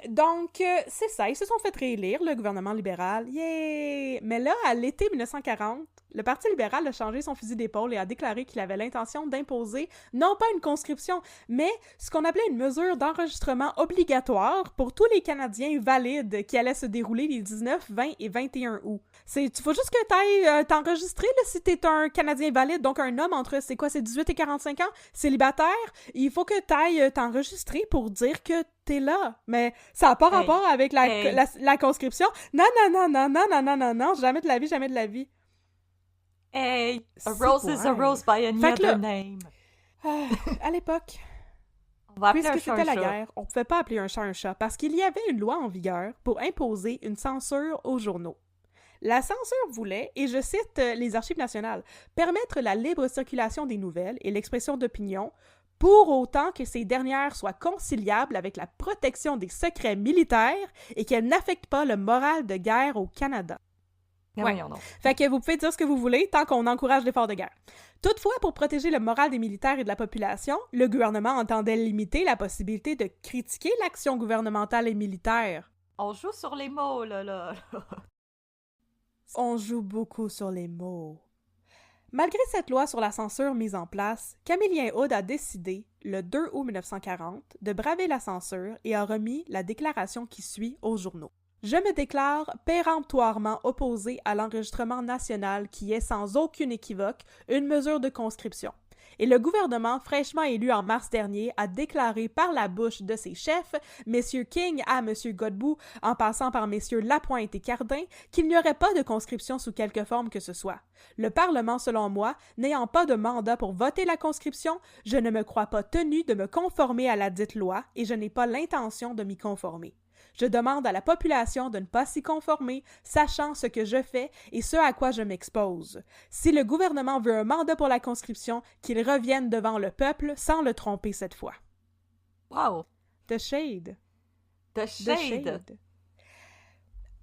Donc, c'est ça. Ils se sont fait réélire, le gouvernement libéral. Yay! Mais là, à l'été 1940, le Parti libéral a changé son fusil d'épaule et a déclaré qu'il avait l'intention d'imposer, non pas une conscription, mais ce qu'on appelait une mesure d'enregistrement obligatoire pour tous les Canadiens valides qui allait se dérouler les 19, 20 et 21 août. Il faut juste que t'ailles t'enregistrer là, si t'es un Canadien valide, donc un homme entre, c'est 18 et 45 ans, célibataire, il faut que t'ailles t'enregistrer pour dire que t'es là. Mais ça n'a pas rapport avec la conscription. Non, jamais de la vie, jamais de la vie. Hey, a rose is a rose by any other name. À l'époque, On va appeler puisque un chat c'était un la chat. guerre, on pouvait pas appeler un chat parce qu'il y avait une loi en vigueur pour imposer une censure aux journaux. La censure voulait, et je cite les Archives nationales, permettre la libre circulation des nouvelles et l'expression d'opinion pour autant que ces dernières soient conciliables avec la protection des secrets militaires et qu'elles n'affectent pas le moral de guerre au Canada. Mais Ouais. voyons donc. Fait que vous pouvez dire ce que vous voulez tant qu'on encourage l'effort de guerre. Toutefois, pour protéger le moral des militaires et de la population, le gouvernement entendait limiter la possibilité de critiquer l'action gouvernementale et militaire. On joue sur les mots, là. On joue beaucoup sur les mots. Malgré cette loi sur la censure mise en place, Camillien Hood a décidé, le 2 août 1940, de braver la censure et a remis la déclaration qui suit aux journaux. Je me déclare péremptoirement opposé à l'enregistrement national qui est sans aucune équivoque une mesure de conscription. Et le gouvernement fraîchement élu en mars dernier a déclaré par la bouche de ses chefs, messieurs King à monsieur Godbout, en passant par messieurs Lapointe et Cardin, qu'il n'y aurait pas de conscription sous quelque forme que ce soit. Le Parlement, selon moi, n'ayant pas de mandat pour voter la conscription, je ne me crois pas tenu de me conformer à la dite loi et je n'ai pas l'intention de m'y conformer. Je demande à la population de ne pas s'y conformer, sachant ce que je fais et ce à quoi je m'expose. Si le gouvernement veut un mandat pour la conscription, qu'il revienne devant le peuple sans le tromper cette fois. Wow! The shade. The The shade! shade.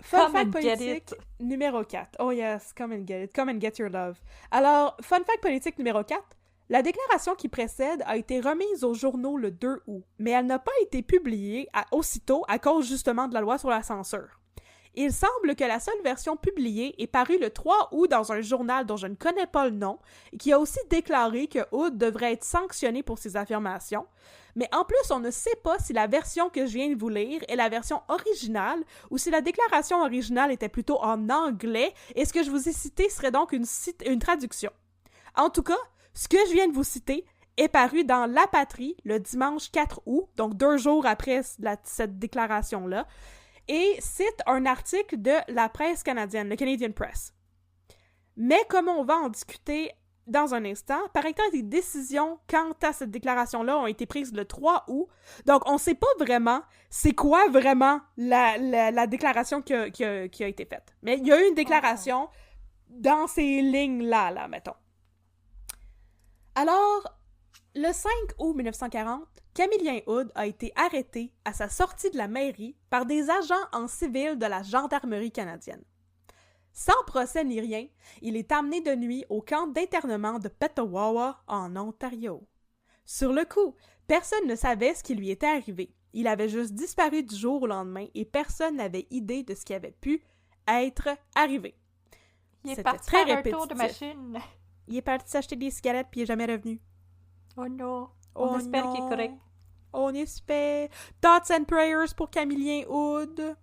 Fun Come fact and get politique it. numéro 4. Oh yes, come and get it. Come and get your love. Alors, fun fact politique numéro 4. La déclaration qui précède a été remise aux journaux le 2 août, mais elle n'a pas été publiée aussitôt à cause justement de la loi sur la censure. Il semble que la seule version publiée est parue le 3 août dans un journal dont je ne connais pas le nom, et qui a aussi déclaré que Hood devrait être sanctionné pour ses affirmations. Mais en plus, on ne sait pas si la version que je viens de vous lire est la version originale ou si la déclaration originale était plutôt en anglais et ce que je vous ai cité serait donc une traduction. En tout cas, ce que je viens de vous citer est paru dans La Patrie le dimanche 4 août, donc 2 jours après cette déclaration-là, et cite un article de la presse canadienne, le Canadian Press. Mais comme on va en discuter dans un instant, paraît que des décisions quant à cette déclaration-là ont été prises le 3 août, donc on ne sait pas vraiment c'est quoi vraiment la déclaration qui a été faite. Mais il y a eu une déclaration dans ces lignes-là, mettons. Alors, le 5 août 1940, Camillien Hood a été arrêté à sa sortie de la mairie par des agents en civil de la gendarmerie canadienne. Sans procès ni rien, il est amené de nuit au camp d'internement de Petawawa, en Ontario. Sur le coup, personne ne savait ce qui lui était arrivé. Il avait juste disparu du jour au lendemain et personne n'avait idée de ce qui avait pu être arrivé. Il est C'était parti très faire un tour de répétitif. machine. Il est parti s'acheter des cigarettes puis il est jamais revenu. Oh non. On Oh espère non. qu'il est correct. On espère. Thoughts and prayers pour Camillien Hood.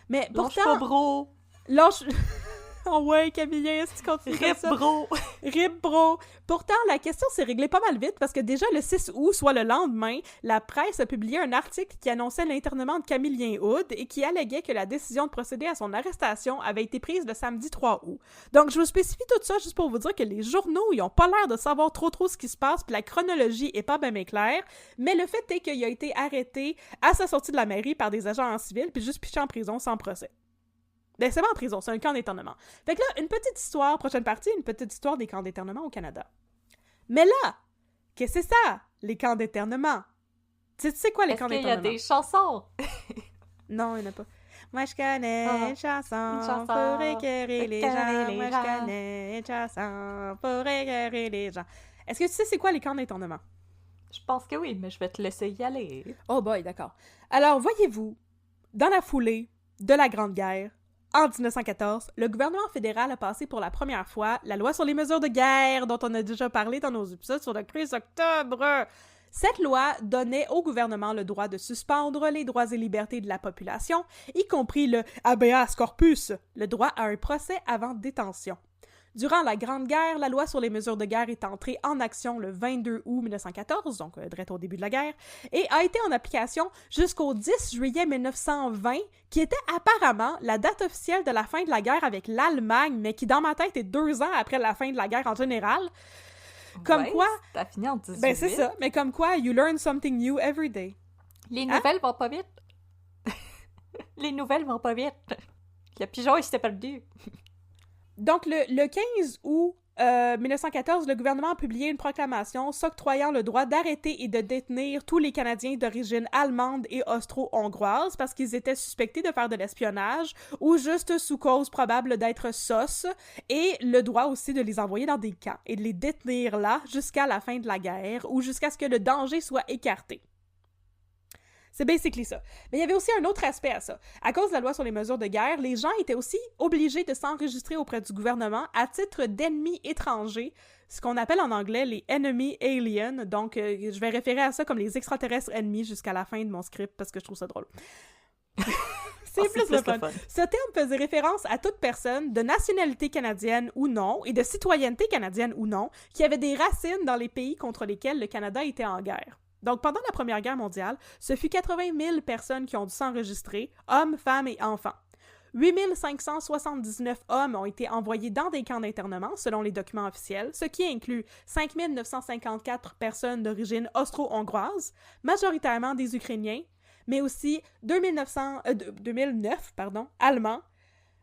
Mais Lâche pourtant... pas, bro. Lâche... Oh ouais, Camillien, est-ce que tu continues comme Rip, ça? bro. RIP, bro! Pourtant, la question s'est réglée pas mal vite parce que déjà le 6 août, soit le lendemain, la presse a publié un article qui annonçait l'internement de Camillien Hood et qui alléguait que la décision de procéder à son arrestation avait été prise le samedi 3 août. Donc, je vous spécifie tout ça juste pour vous dire que les journaux, ils ont pas l'air de savoir trop ce qui se passe puis la chronologie est pas bien claire, mais le fait est qu'il a été arrêté à sa sortie de la mairie par des agents en civil puis juste piché en prison sans procès. Ben, c'est pas en prison, c'est un camp d'internement. Fait que là, une petite histoire, prochaine partie, une petite histoire des camps d'internement au Canada. Mais là, qu'est-ce que c'est ça, les camps d'internement? Tu sais quoi, les Est-ce camps qu'il y a d'internement? des chansons? Non, il n'y en a pas. Moi, je connais une chanson pour écœurer les gens. Moi, je connais une chanson pour écœurer les gens. Est-ce que tu sais c'est quoi les camps d'internement? Je pense que oui, mais je vais te laisser y aller. Oh boy, d'accord. Alors, voyez-vous, dans la foulée de la Grande Guerre, en 1914, le gouvernement fédéral a passé pour la première fois la loi sur les mesures de guerre dont on a déjà parlé dans nos épisodes sur le 13 octobre. Cette loi donnait au gouvernement le droit de suspendre les droits et libertés de la population, y compris le habeas corpus, le droit à un procès avant détention. Durant la Grande Guerre, la loi sur les mesures de guerre est entrée en action le 22 août 1914, donc direct au début de la guerre, et a été en application jusqu'au 10 juillet 1920, qui était apparemment la date officielle de la fin de la guerre avec l'Allemagne, mais qui dans ma tête est 2 ans après la fin de la guerre en général. Comme Ouais, quoi... t'as fini en 18. Ben c'est ça, mais comme quoi, you learn something new every day. Les nouvelles vont pas vite. Les nouvelles vont pas vite. Le pigeon, il s'était perdu. Donc, le 15 août 1914, le gouvernement a publié une proclamation s'octroyant le droit d'arrêter et de détenir tous les Canadiens d'origine allemande et austro-hongroise parce qu'ils étaient suspectés de faire de l'espionnage ou juste sous cause probable d'être sauce, et le droit aussi de les envoyer dans des camps et de les détenir là jusqu'à la fin de la guerre ou jusqu'à ce que le danger soit écarté. C'est basically ça. Mais il y avait aussi un autre aspect à ça. À cause de la loi sur les mesures de guerre, les gens étaient aussi obligés de s'enregistrer auprès du gouvernement à titre d'ennemis étrangers, ce qu'on appelle en anglais les enemy aliens. Donc, je vais référer à ça comme les extraterrestres ennemis jusqu'à la fin de mon script parce que je trouve ça drôle. C'est plus le fun. Ce terme faisait référence à toute personne de nationalité canadienne ou non et de citoyenneté canadienne ou non qui avait des racines dans les pays contre lesquels le Canada était en guerre. Donc, pendant la Première Guerre mondiale, ce fut 80 000 personnes qui ont dû s'enregistrer, hommes, femmes et enfants. 8 579 hommes ont été envoyés dans des camps d'internement, selon les documents officiels, ce qui inclut 5 954 personnes d'origine austro-hongroise, majoritairement des Ukrainiens, mais aussi 2009 Allemands,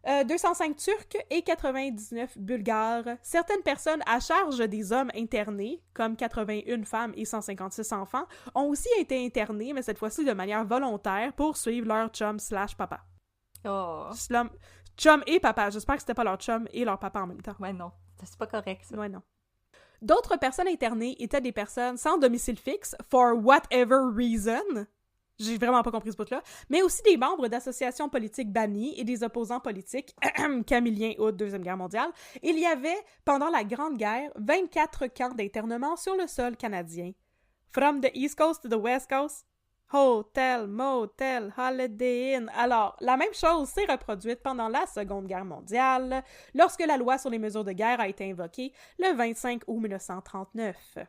205 Turcs et 99 Bulgares. Certaines personnes à charge des hommes internés, comme 81 femmes et 156 enfants, ont aussi été internées, mais cette fois-ci de manière volontaire, pour suivre leur chum/papa. Oh. Chum et papa. J'espère que c'était pas leur chum et leur papa en même temps. Ouais, non. C'est pas correct, ça. Ouais, non. D'autres personnes internées étaient des personnes sans domicile fixe, for whatever reason. J'ai vraiment pas compris ce bout-là. Mais aussi des membres d'associations politiques bannies et des opposants politiques, Camillien août, Deuxième Guerre mondiale. Il y avait, pendant la Grande Guerre, 24 camps d'internement sur le sol canadien. From the East Coast to the West Coast, hotel, motel, holiday inn. Alors, la même chose s'est reproduite pendant la Seconde Guerre mondiale, lorsque la loi sur les mesures de guerre a été invoquée le 25 août 1939.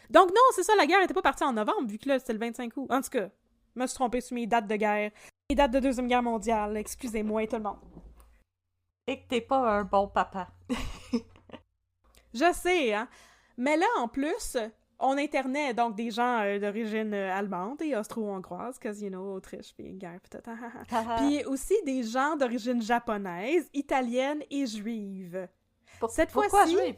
Donc non, c'est ça, la guerre n'était pas partie en novembre, vu que là, c'était le 25 août. En tout cas, je me suis trompée sur mes dates de guerre. Mes dates de Deuxième Guerre mondiale. Excusez-moi, tout le monde. Et que t'es pas un bon papa. Je sais, hein. Mais là, en plus, on internait donc des gens d'origine allemande et austro-hongroise, cause, you know, Autriche, puis guerre, peut-être. Puis aussi des gens d'origine japonaise, italienne et juive. Cette pourquoi fois-ci, juive?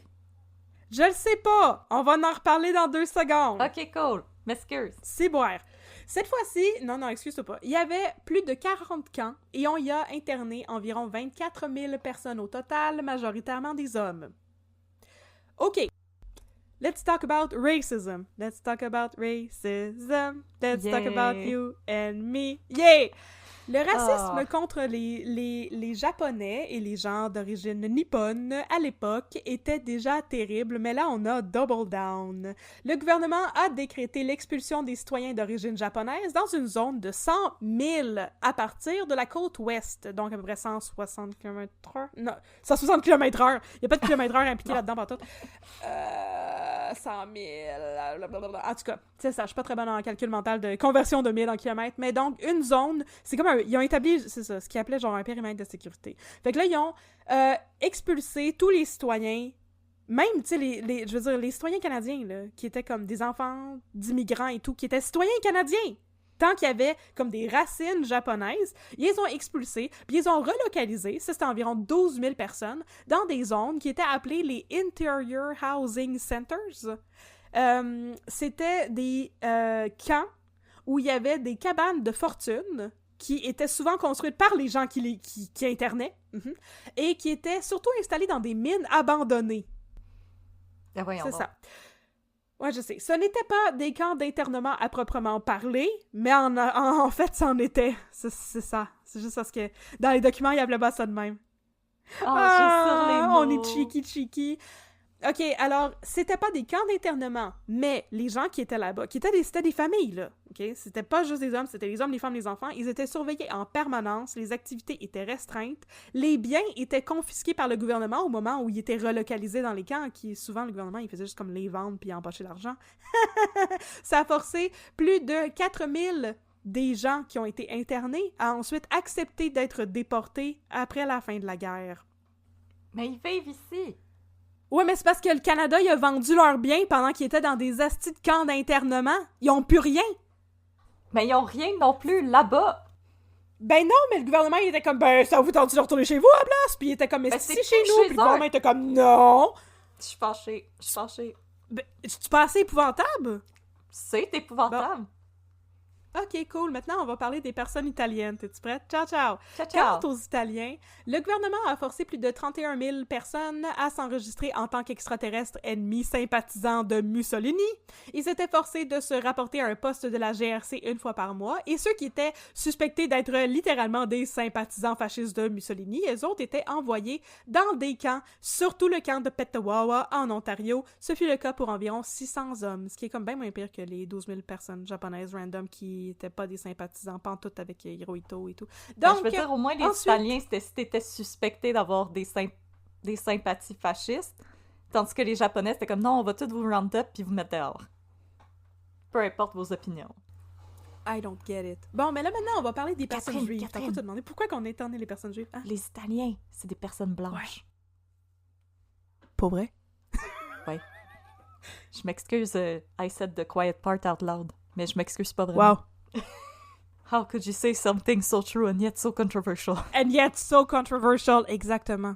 Je le sais pas. On va en reparler dans 2 secondes. Ok, cool. M'excuse. C'est boire. Cette fois-ci, non, excuse-toi pas, il y avait plus de 40 camps et on y a interné environ 24 000 personnes au total, majoritairement des hommes. OK. Let's talk about racism. Let's talk about racism. Let's talk about you and me. Yeah! Le racisme contre les Japonais et les gens d'origine nippone à l'époque était déjà terrible, mais là on a double down. Le gouvernement a décrété l'expulsion des citoyens d'origine japonaise dans une zone de 100 000 à partir de la côte ouest, donc à peu près 160 km/h. Non, 160 km/h. Il n'y a pas de km/h impliqué là-dedans par tout. 100 000... En tout cas, c'est ça, je suis pas très bonne en calcul mental de conversion de 1000 en kilomètres, mais donc une zone, c'est comme ils ont établi, c'est ça, ce qu'ils appelaient genre un périmètre de sécurité. Fait que là, ils ont expulsé tous les citoyens, même, tu sais, je veux dire, les citoyens canadiens, là, qui étaient comme des enfants d'immigrants et tout, qui étaient citoyens canadiens, tant qu'il y avait comme des racines japonaises, ils les ont expulsés, puis ils les ont relocalisés, ça c'était environ 12 000 personnes, dans des zones qui étaient appelées les Interior Housing Centers. C'était des camps où il y avait des cabanes de fortune qui étaient souvent construites par les gens qui internaient, et qui étaient surtout installées dans des mines abandonnées. Ah, voyons c'est donc. ça. Ouais, je sais. Ce n'était pas des camps d'internement à proprement parler, mais en fait, c'en était. C'est ça. C'est juste parce que dans les documents, il appelait pas ça de même. Oh, juste sur les mots. On est cheeky. OK, alors, c'était pas des camps d'internement, mais les gens qui étaient là-bas, c'était des familles, là, OK? C'était pas juste des hommes, c'était les hommes, les femmes, les enfants. Ils étaient surveillés en permanence, les activités étaient restreintes, les biens étaient confisqués par le gouvernement au moment où ils étaient relocalisés dans les camps, qui, souvent, le gouvernement, il faisait juste comme les vendre puis empocher l'argent. Ça a forcé plus de 4000 des gens qui ont été internés à ensuite accepter d'être déportés après la fin de la guerre. Mais ils vivent ici. Ouais, mais c'est parce que le Canada, il a vendu leurs biens pendant qu'ils étaient dans des astis de camps d'internement. Ils ont plus rien. Mais ils ont rien non plus là-bas. Ben non, mais le gouvernement, il était comme, ben, ça vous tente de retourner chez vous à la place? Puis il était comme, mais Ben, si c'est chez plus nous. chez Puis le gouvernement eux. était comme, non. Je suis fâchée. Ben, c'est pas assez épouvantable? C'est épouvantable. Ok, cool. Maintenant, on va parler des personnes italiennes. T'es-tu prête? Ciao! Ciao. Quant aux Italiens, le gouvernement a forcé plus de 31 000 personnes à s'enregistrer en tant qu'extraterrestres ennemis sympathisants de Mussolini. Ils étaient forcés de se rapporter à un poste de la GRC une fois par mois, et ceux qui étaient suspectés d'être littéralement des sympathisants fascistes de Mussolini, eux autres étaient envoyés dans des camps, surtout le camp de Petawawa en Ontario. Ce fut le cas pour environ 600 hommes, ce qui est comme bien moins pire que les 12 000 personnes japonaises random qui n'étaient pas des sympathisants, pantoute avec Hirohito et tout. Ben, Donc, je veux dire, au moins, les ensuite- Italiens, c'était si t'étais suspecté d'avoir des sympathies fascistes, tandis que les Japonais, c'était comme, non, on va tous vous round up puis vous mettre dehors. Peu importe vos opinions. I don't get it. Bon, mais là, maintenant, on va parler des personnes Catherine, juives. Catherine. Tantôt, tu as demandé pourquoi qu'on éternait les personnes juives. Hein? Les Italiens, c'est des personnes blanches. Pas vrai? Je m'excuse, I said the quiet part out loud, mais je m'excuse pas vraiment. Wow. How could you say something so true and yet so controversial? And yet so controversial, exactement.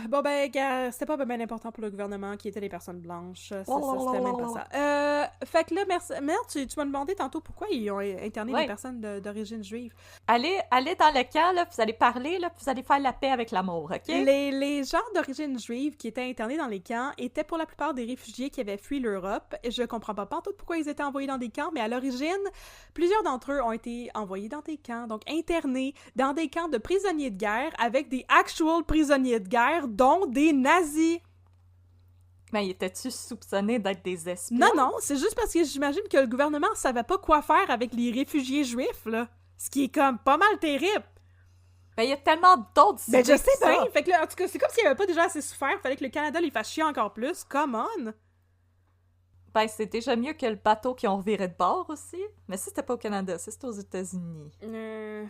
Bon, ben, gars, c'était pas bien important pour le gouvernement qui étaient des personnes blanches. C'était même pas ça. Fait que là, merci. Merde, tu m'as demandé tantôt pourquoi ils ont interné Ouais. des personnes d'origine juive. Allez dans le camp, là, puis vous allez parler, là, puis vous allez faire la paix avec l'amour, OK? Les gens d'origine juive qui étaient internés dans les camps étaient pour la plupart des réfugiés qui avaient fui l'Europe. Je comprends pas pantoute pourquoi ils étaient envoyés dans des camps, mais à l'origine, plusieurs d'entre eux ont été envoyés dans des camps, donc internés dans des camps de prisonniers de guerre avec des actual prisonniers de guerre, dont des nazis. Mais étais-tu soupçonné d'être des espions? Non, c'est juste parce que j'imagine que le gouvernement savait pas quoi faire avec les réfugiés juifs, là. Ce qui est comme pas mal terrible. Ben, il y a tellement d'autres Ben, je idées sais que ça. bien. Fait que là, en tout cas, c'est comme s'il y avait pas déjà assez souffert. Fallait que le Canada les fasse chier encore plus. Come on! Ben, c'est déjà mieux que le bateau qui ont viré de bord aussi. Mais ça, c'était pas au Canada, ça, c'était aux États-Unis.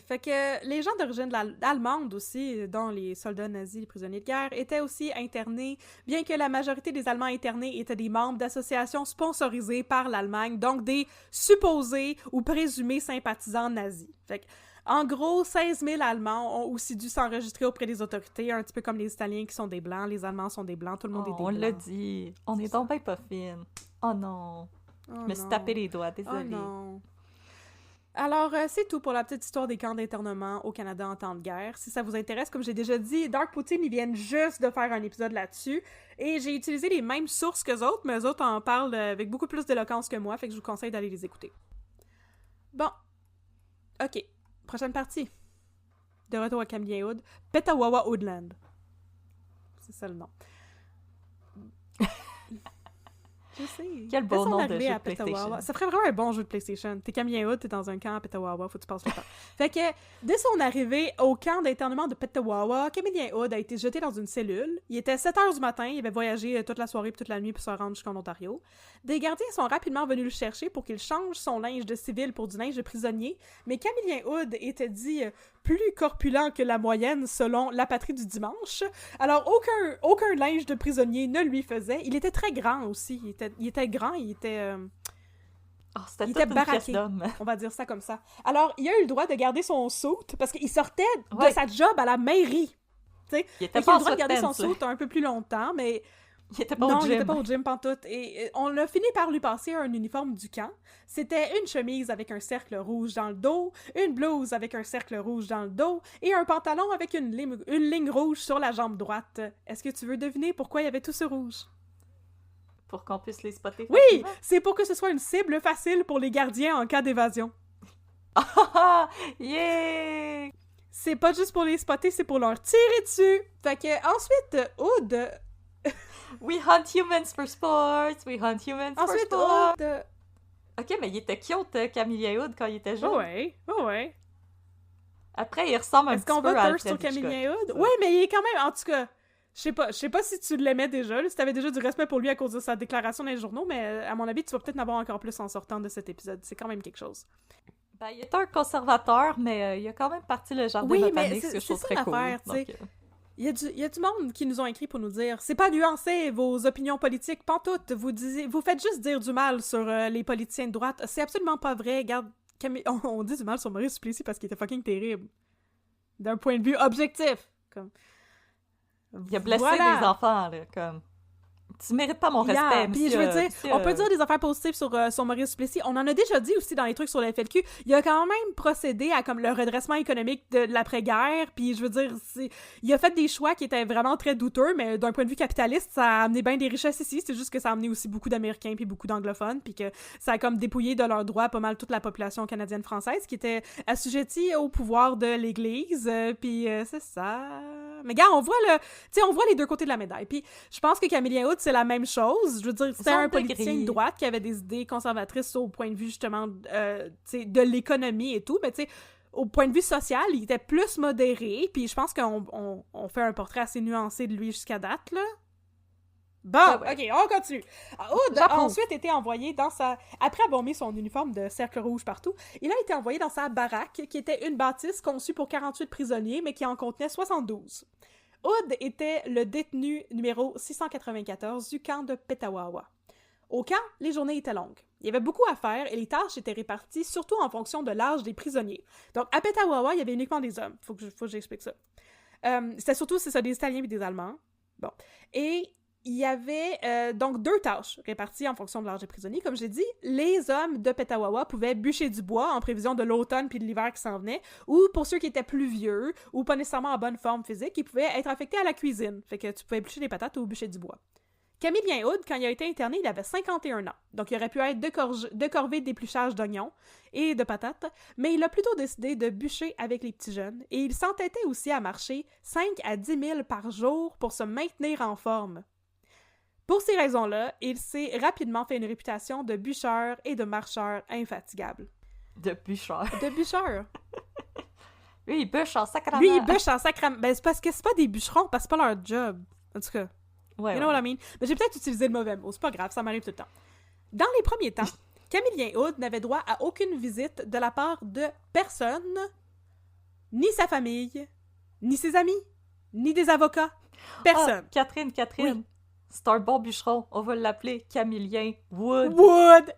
Fait que les gens d'origine allemande aussi, dont les soldats nazis, les prisonniers de guerre, étaient aussi internés, bien que la majorité des Allemands internés étaient des membres d'associations sponsorisées par l'Allemagne, donc des supposés ou présumés sympathisants nazis. Fait que, en gros, 16 000 Allemands ont aussi dû s'enregistrer auprès des autorités, un petit peu comme les Italiens qui sont des Blancs, les Allemands sont des Blancs, tout le monde est des On Blancs. l'a dit. On est donc ben pas fine. Oh non. Oh Je me suis non. tapé les doigts, Oh désolée. non. Alors, c'est tout pour la petite histoire des camps d'internement au Canada en temps de guerre. Si ça vous intéresse, comme j'ai déjà dit, Dark Poutine, ils viennent juste de faire un épisode là-dessus. Et j'ai utilisé les mêmes sources qu'eux autres, mais eux autres en parlent avec beaucoup plus d'éloquence que moi, fait que je vous conseille d'aller les écouter. Bon. OK. Prochaine partie. De retour à Camden Hood. Petawawa Woodland. C'est ça le nom. Je sais. Quel beau Laissons nom de arriver jeu à de PlayStation. Petawawa. Ça ferait vraiment un bon jeu de PlayStation. T'es Camden Hood, t'es dans un camp à Petawawa, faut que tu passes le temps. Fait que, dès son arrivée au camp d'internement de Petawawa, Camden Hood a été jeté dans une cellule. Il était 7h du matin, il avait voyagé toute la soirée et toute la nuit pour se rendre jusqu'en Ontario. Des gardiens sont rapidement venus le chercher pour qu'il change son linge de civil pour du linge de prisonnier, mais Camden Hood était dit plus corpulent que la moyenne selon la patrie du dimanche. Alors, aucun linge de prisonnier ne lui faisait. Il était très grand aussi. Il était grand, il était... Oh, c'était Il toute était une pièce baraqué. d'homme. On va dire ça comme ça. Alors, il a eu le droit de garder son suit parce qu'il sortait de Ouais. sa job à la mairie. Tu sais, Il était il a pas eu le droit de garder son sweatpants, suit un peu plus longtemps, mais Il était pas non, au gym. il était pas au gym pantoute. Et on a fini par lui passer un uniforme du camp. C'était une chemise avec un cercle rouge dans le dos, une blouse avec un cercle rouge dans le dos et un pantalon avec une ligne rouge sur la jambe droite. Est-ce que tu veux deviner pourquoi il y avait tout ce rouge? pour qu'on puisse les spotter Oui! facilement. C'est pour que ce soit une cible facile pour les gardiens en cas d'évasion. Ah! Yeah! C'est pas juste pour les spotter, c'est pour leur tirer dessus. Fait que, ensuite, Oud... We hunt humans for sports! We hunt humans for Ensuite, sports! Oud... Ok, mais il était cute, Camille Hood, quand il était jeune. Ouais. Après, il ressemble un Est-ce petit qu'on peu va à thirst sur Alfred Hitchcock. Camille Hood? Ouais, mais il est quand même, en tout cas... Je sais pas si tu l'aimais déjà, là, si t'avais déjà du respect pour lui à cause de sa déclaration dans les journaux, mais à mon avis, tu vas peut-être en avoir encore plus en sortant de cet épisode. C'est quand même quelque chose. Ben, il est un conservateur, mais il a quand même parti le jardin Oui, mais botanique, ce que je trouve c'est très ça cool. l'affaire, tu sais. Donc, Il y a du monde qui nous ont écrit pour nous dire « C'est pas nuancé, vos opinions politiques, pantoute. Vous faites juste dire du mal sur les politiciens de droite. C'est absolument pas vrai. Regarde, on dit du mal sur Maurice Duplessis parce qu'il était fucking terrible. D'un point de vue objectif. Comme... il a blessé Voilà. des enfants, là, comme... Tu mérites pas mon respect, Yeah. Puis je veux dire, monsieur. on peut dire des affaires positives sur Maurice Duplessis. On en a déjà dit aussi dans les trucs sur la FLQ. Il a quand même procédé à comme le redressement économique de l'après-guerre. Puis je veux dire, il a fait des choix qui étaient vraiment très douteux, mais d'un point de vue capitaliste, ça a amené bien des richesses ici. C'est juste que ça a amené aussi beaucoup d'Américains puis beaucoup d'anglophones, puis que ça a comme dépouillé de leurs droits pas mal toute la population canadienne-française qui était assujettie au pouvoir de l'Église. Puis c'est ça. Mais gars, on voit les deux côtés de la médaille. Puis je pense que Camillien Hood, c'est la même chose. Je veux dire, c'était un politicien de droite qui avait des idées conservatrices au point de vue, justement, de l'économie et tout. Mais tu sais, au point de vue social, il était plus modéré. Puis je pense qu'on fait un portrait assez nuancé de lui jusqu'à date, là. Bon, ouais. OK, on continue. Hood a ensuite été envoyé dans sa... Après avoir mis son uniforme de cercle rouge partout, il a été envoyé dans sa baraque, qui était une bâtisse conçue pour 48 prisonniers, mais qui en contenait 72. Hood était le détenu numéro 694 du camp de Petawawa. Au camp, les journées étaient longues. Il y avait beaucoup à faire et les tâches étaient réparties surtout en fonction de l'âge des prisonniers. Donc, à Petawawa, il y avait uniquement des hommes. Faut que j'explique ça. C'était surtout, c'est ça, des Italiens et des Allemands. Bon. Et il y avait donc 2 tâches réparties en fonction de l'âge des prisonniers. Comme j'ai dit, les hommes de Petawawa pouvaient bûcher du bois en prévision de l'automne puis de l'hiver qui s'en venait, ou pour ceux qui étaient plus vieux ou pas nécessairement en bonne forme physique, ils pouvaient être affectés à la cuisine. Fait que tu pouvais bûcher des patates ou bûcher du bois. Camillien Hood, quand il a été interné, il avait 51 ans. Donc il aurait pu être de corvée d'épluchage d'oignons et de patates, mais il a plutôt décidé de bûcher avec les petits jeunes, et il s'entêtait aussi à marcher 5 à 10 000 par jour pour se maintenir en forme. Pour ces raisons-là, il s'est rapidement fait une réputation de bûcheur et de marcheur infatigable. De bûcheur. De bûcheur. Lui, il bûche en sacrament. Lui, il bûche en sacrament. Ben, c'est parce que c'est pas des bûcherons, parce que c'est pas leur job. En tout cas, Ouais, you know what I mean? Mais j'ai peut-être utilisé le mauvais mot, c'est pas grave, ça m'arrive tout le temps. Dans les premiers temps, Camillien Hood n'avait droit à aucune visite de la part de personne, ni sa famille, ni ses amis, ni des avocats. Personne. Ah, Catherine. Oui. C'est un bon bûcheron. On va l'appeler Camillien Wood. Wood!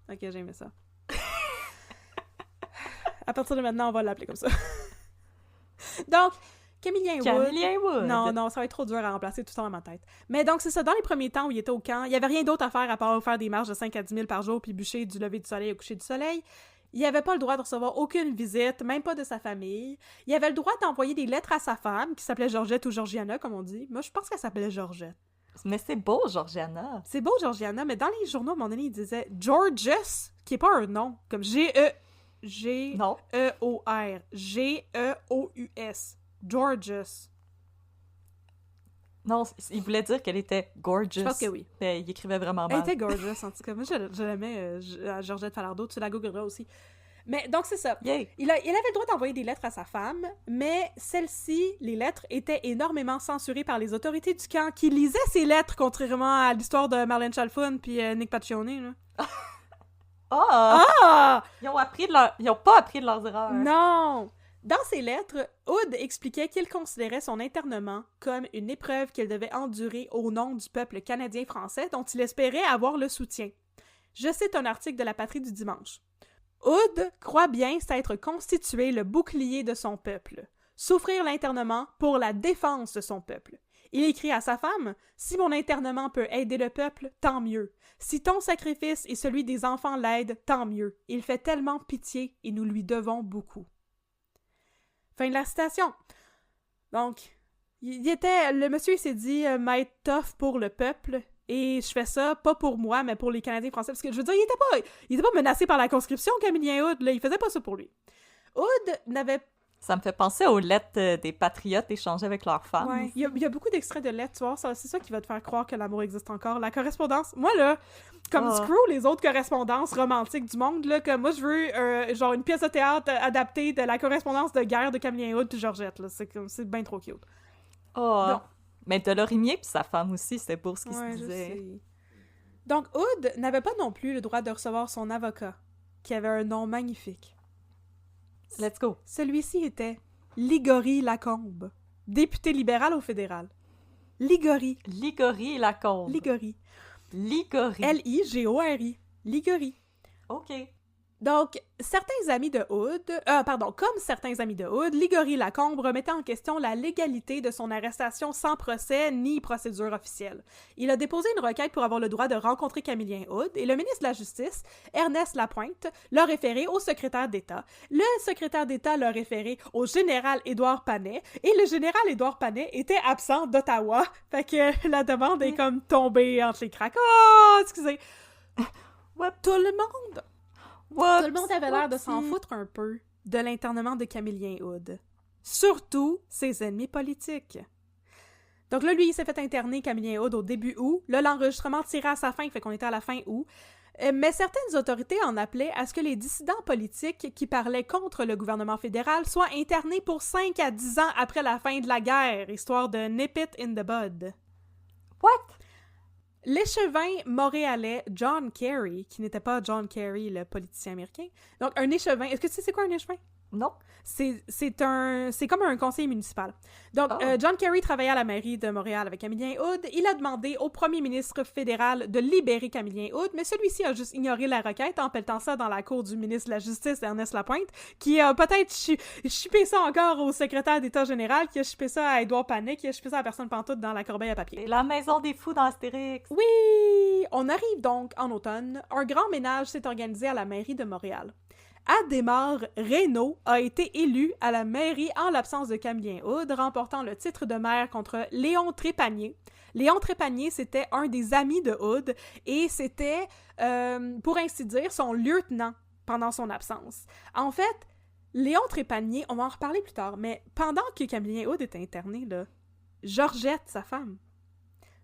Ok, j'ai aimé ça. À partir de maintenant, on va l'appeler comme ça. Donc, Camillien Wood... Non, ça va être trop dur à remplacer tout le temps dans ma tête. Mais donc, c'est ça, dans les premiers temps où il était au camp, il n'y avait rien d'autre à faire à part faire des marches de 5 à 10 000 par jour puis bûcher du lever du soleil au coucher du soleil. Il n'avait pas le droit de recevoir aucune visite, même pas de sa famille. Il avait le droit d'envoyer des lettres à sa femme, qui s'appelait Georgette ou Georgiana, comme on dit. Moi, je pense qu'elle s'appelait Georgette. Mais c'est beau, Georgiana. C'est beau, Georgiana, mais dans les journaux, à un moment donné, il disait Georges, qui est pas un nom, comme G-E-O-R. G-E-O-U-S. Georges. Non, il voulait dire qu'elle était gorgeous. Je pense que oui. Mais il écrivait vraiment Elle mal. était gorgeous, en tout cas. Moi, je l'aimais, Georgette Falardeau. Tu la googleras aussi. Mais donc, c'est ça. Yeah. Il avait le droit d'envoyer des lettres à sa femme, mais celles-ci, les lettres, étaient énormément censurées par les autorités du camp qui lisaient ces lettres, contrairement à l'histoire de Marlène Chalfun puis Nick Paccione, là. Ah! Ils ont pas appris de leurs erreurs. Non! Dans ses lettres, Hood expliquait qu'il considérait son internement comme une épreuve qu'il devait endurer au nom du peuple canadien-français dont il espérait avoir le soutien. Je cite un article de La Patrie du dimanche. Hood croit bien s'être constitué le bouclier de son peuple, souffrir l'internement pour la défense de son peuple. Il écrit à sa femme « Si mon internement peut aider le peuple, tant mieux. Si ton sacrifice et celui des enfants l'aident, tant mieux. Il fait tellement pitié et nous lui devons beaucoup. » Fin de la citation. Donc, Le monsieur, il s'est dit m'être tough pour le peuple, et je fais ça, pas pour moi, mais pour les Canadiens français, parce que, je veux dire, il était pas menacé par la conscription, Camillien Hood, là, il faisait pas ça pour lui. Hood n'avait... Ça me fait penser aux lettres des patriotes échangées avec leurs femmes. Ouais, il y a beaucoup d'extraits de lettres, tu vois, c'est ça qui va te faire croire que l'amour existe encore. La correspondance, moi là, comme screw les autres correspondances romantiques du monde, là, que moi je veux genre une pièce de théâtre adaptée de la correspondance de guerre de Camillien Hood et Georgette, là, c'est bien trop cute. Oh, Donc, mais de Lorimier puis sa femme aussi, c'était beau ce qu'ils se je disaient. sais. Donc Hood n'avait pas non plus le droit de recevoir son avocat, qui avait un nom magnifique. Let's go. Celui-ci était Ligory Lacombe, député libéral au fédéral. Ligory. Ligory Lacombe. Ligory. Ligory. L-I-G-O-R-I. Ligory. OK. Donc, comme certains amis de Hood, Ligory Lacombe remettait en question la légalité de son arrestation sans procès ni procédure officielle. Il a déposé une requête pour avoir le droit de rencontrer Camillien Hood et le ministre de la Justice, Ernest Lapointe, l'a référé au secrétaire d'État. Le secrétaire d'État l'a référé au général Édouard Panay et le général Édouard Panay était absent d'Ottawa. Fait que la demande est comme tombée entre les cracks. Oh, excusez. Tout le monde avait l'air de s'en foutre un peu de l'internement de Camillien Hood. Surtout ses ennemis politiques. Donc là, lui, il s'est fait interner, Camillien Hood, au début août. Là, l'enregistrement tirait à sa fin, fait qu'on était à la fin août. Mais certaines autorités en appelaient à ce que les dissidents politiques qui parlaient contre le gouvernement fédéral soient internés pour 5 à 10 ans après la fin de la guerre, histoire de nip it in the bud. What? L'échevin montréalais John Kerry, qui n'était pas John Kerry, le politicien américain. Donc, un échevin... Est-ce que tu sais c'est quoi un échevin? Non. C'est comme un conseiller municipal. Donc, John Kerry travaillait à la mairie de Montréal avec Camillien Hood. Il a demandé au premier ministre fédéral de libérer Camillien Hood, mais celui-ci a juste ignoré la requête en pelletant ça dans la cour du ministre de la Justice, Ernest Lapointe, qui a peut-être chippé ça encore au secrétaire d'État général, qui a chippé ça à Édouard Panay, qui a chippé ça à personne pantoute dans la corbeille à papier. C'est la maison des fous dans Astérix. Oui! On arrive donc en automne. Un grand ménage s'est organisé à la mairie de Montréal. Adhémar Reynaud a été élu à la mairie en l'absence de Camillien Hood, remportant le titre de maire contre Léon Trépanier. Léon Trépanier, c'était un des amis de Hood et c'était, pour ainsi dire, son lieutenant pendant son absence. En fait, Léon Trépanier, on va en reparler plus tard, mais pendant que Camillien Hood était interné, là, Georgette, sa femme,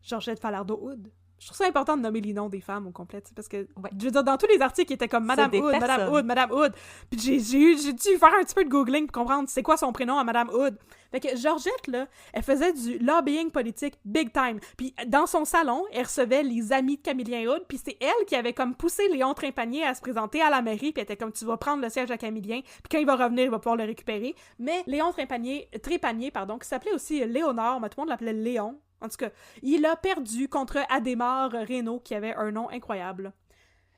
Georgette Falardeau-Hood, je trouve ça important de nommer les noms des femmes au complet, parce que, je veux dire, dans tous les articles, il était comme Madame Hood, Madame Hood, Madame Hood. Puis j'ai dû faire un petit peu de googling pour comprendre c'est quoi son prénom à Madame Hood. Fait que Georgette, là, elle faisait du lobbying politique big time. Puis dans son salon, elle recevait les amis de Camillien Hood, puis c'est elle qui avait comme poussé Léon Trépanier à se présenter à la mairie, puis elle était comme, tu vas prendre le siège à Camillien, puis quand il va revenir, il va pouvoir le récupérer. Mais Léon Trépanier, qui s'appelait aussi Léonard, mais tout le monde l'appelait Léon. En tout cas, il a perdu contre Adhémar Reynaud, qui avait un nom incroyable.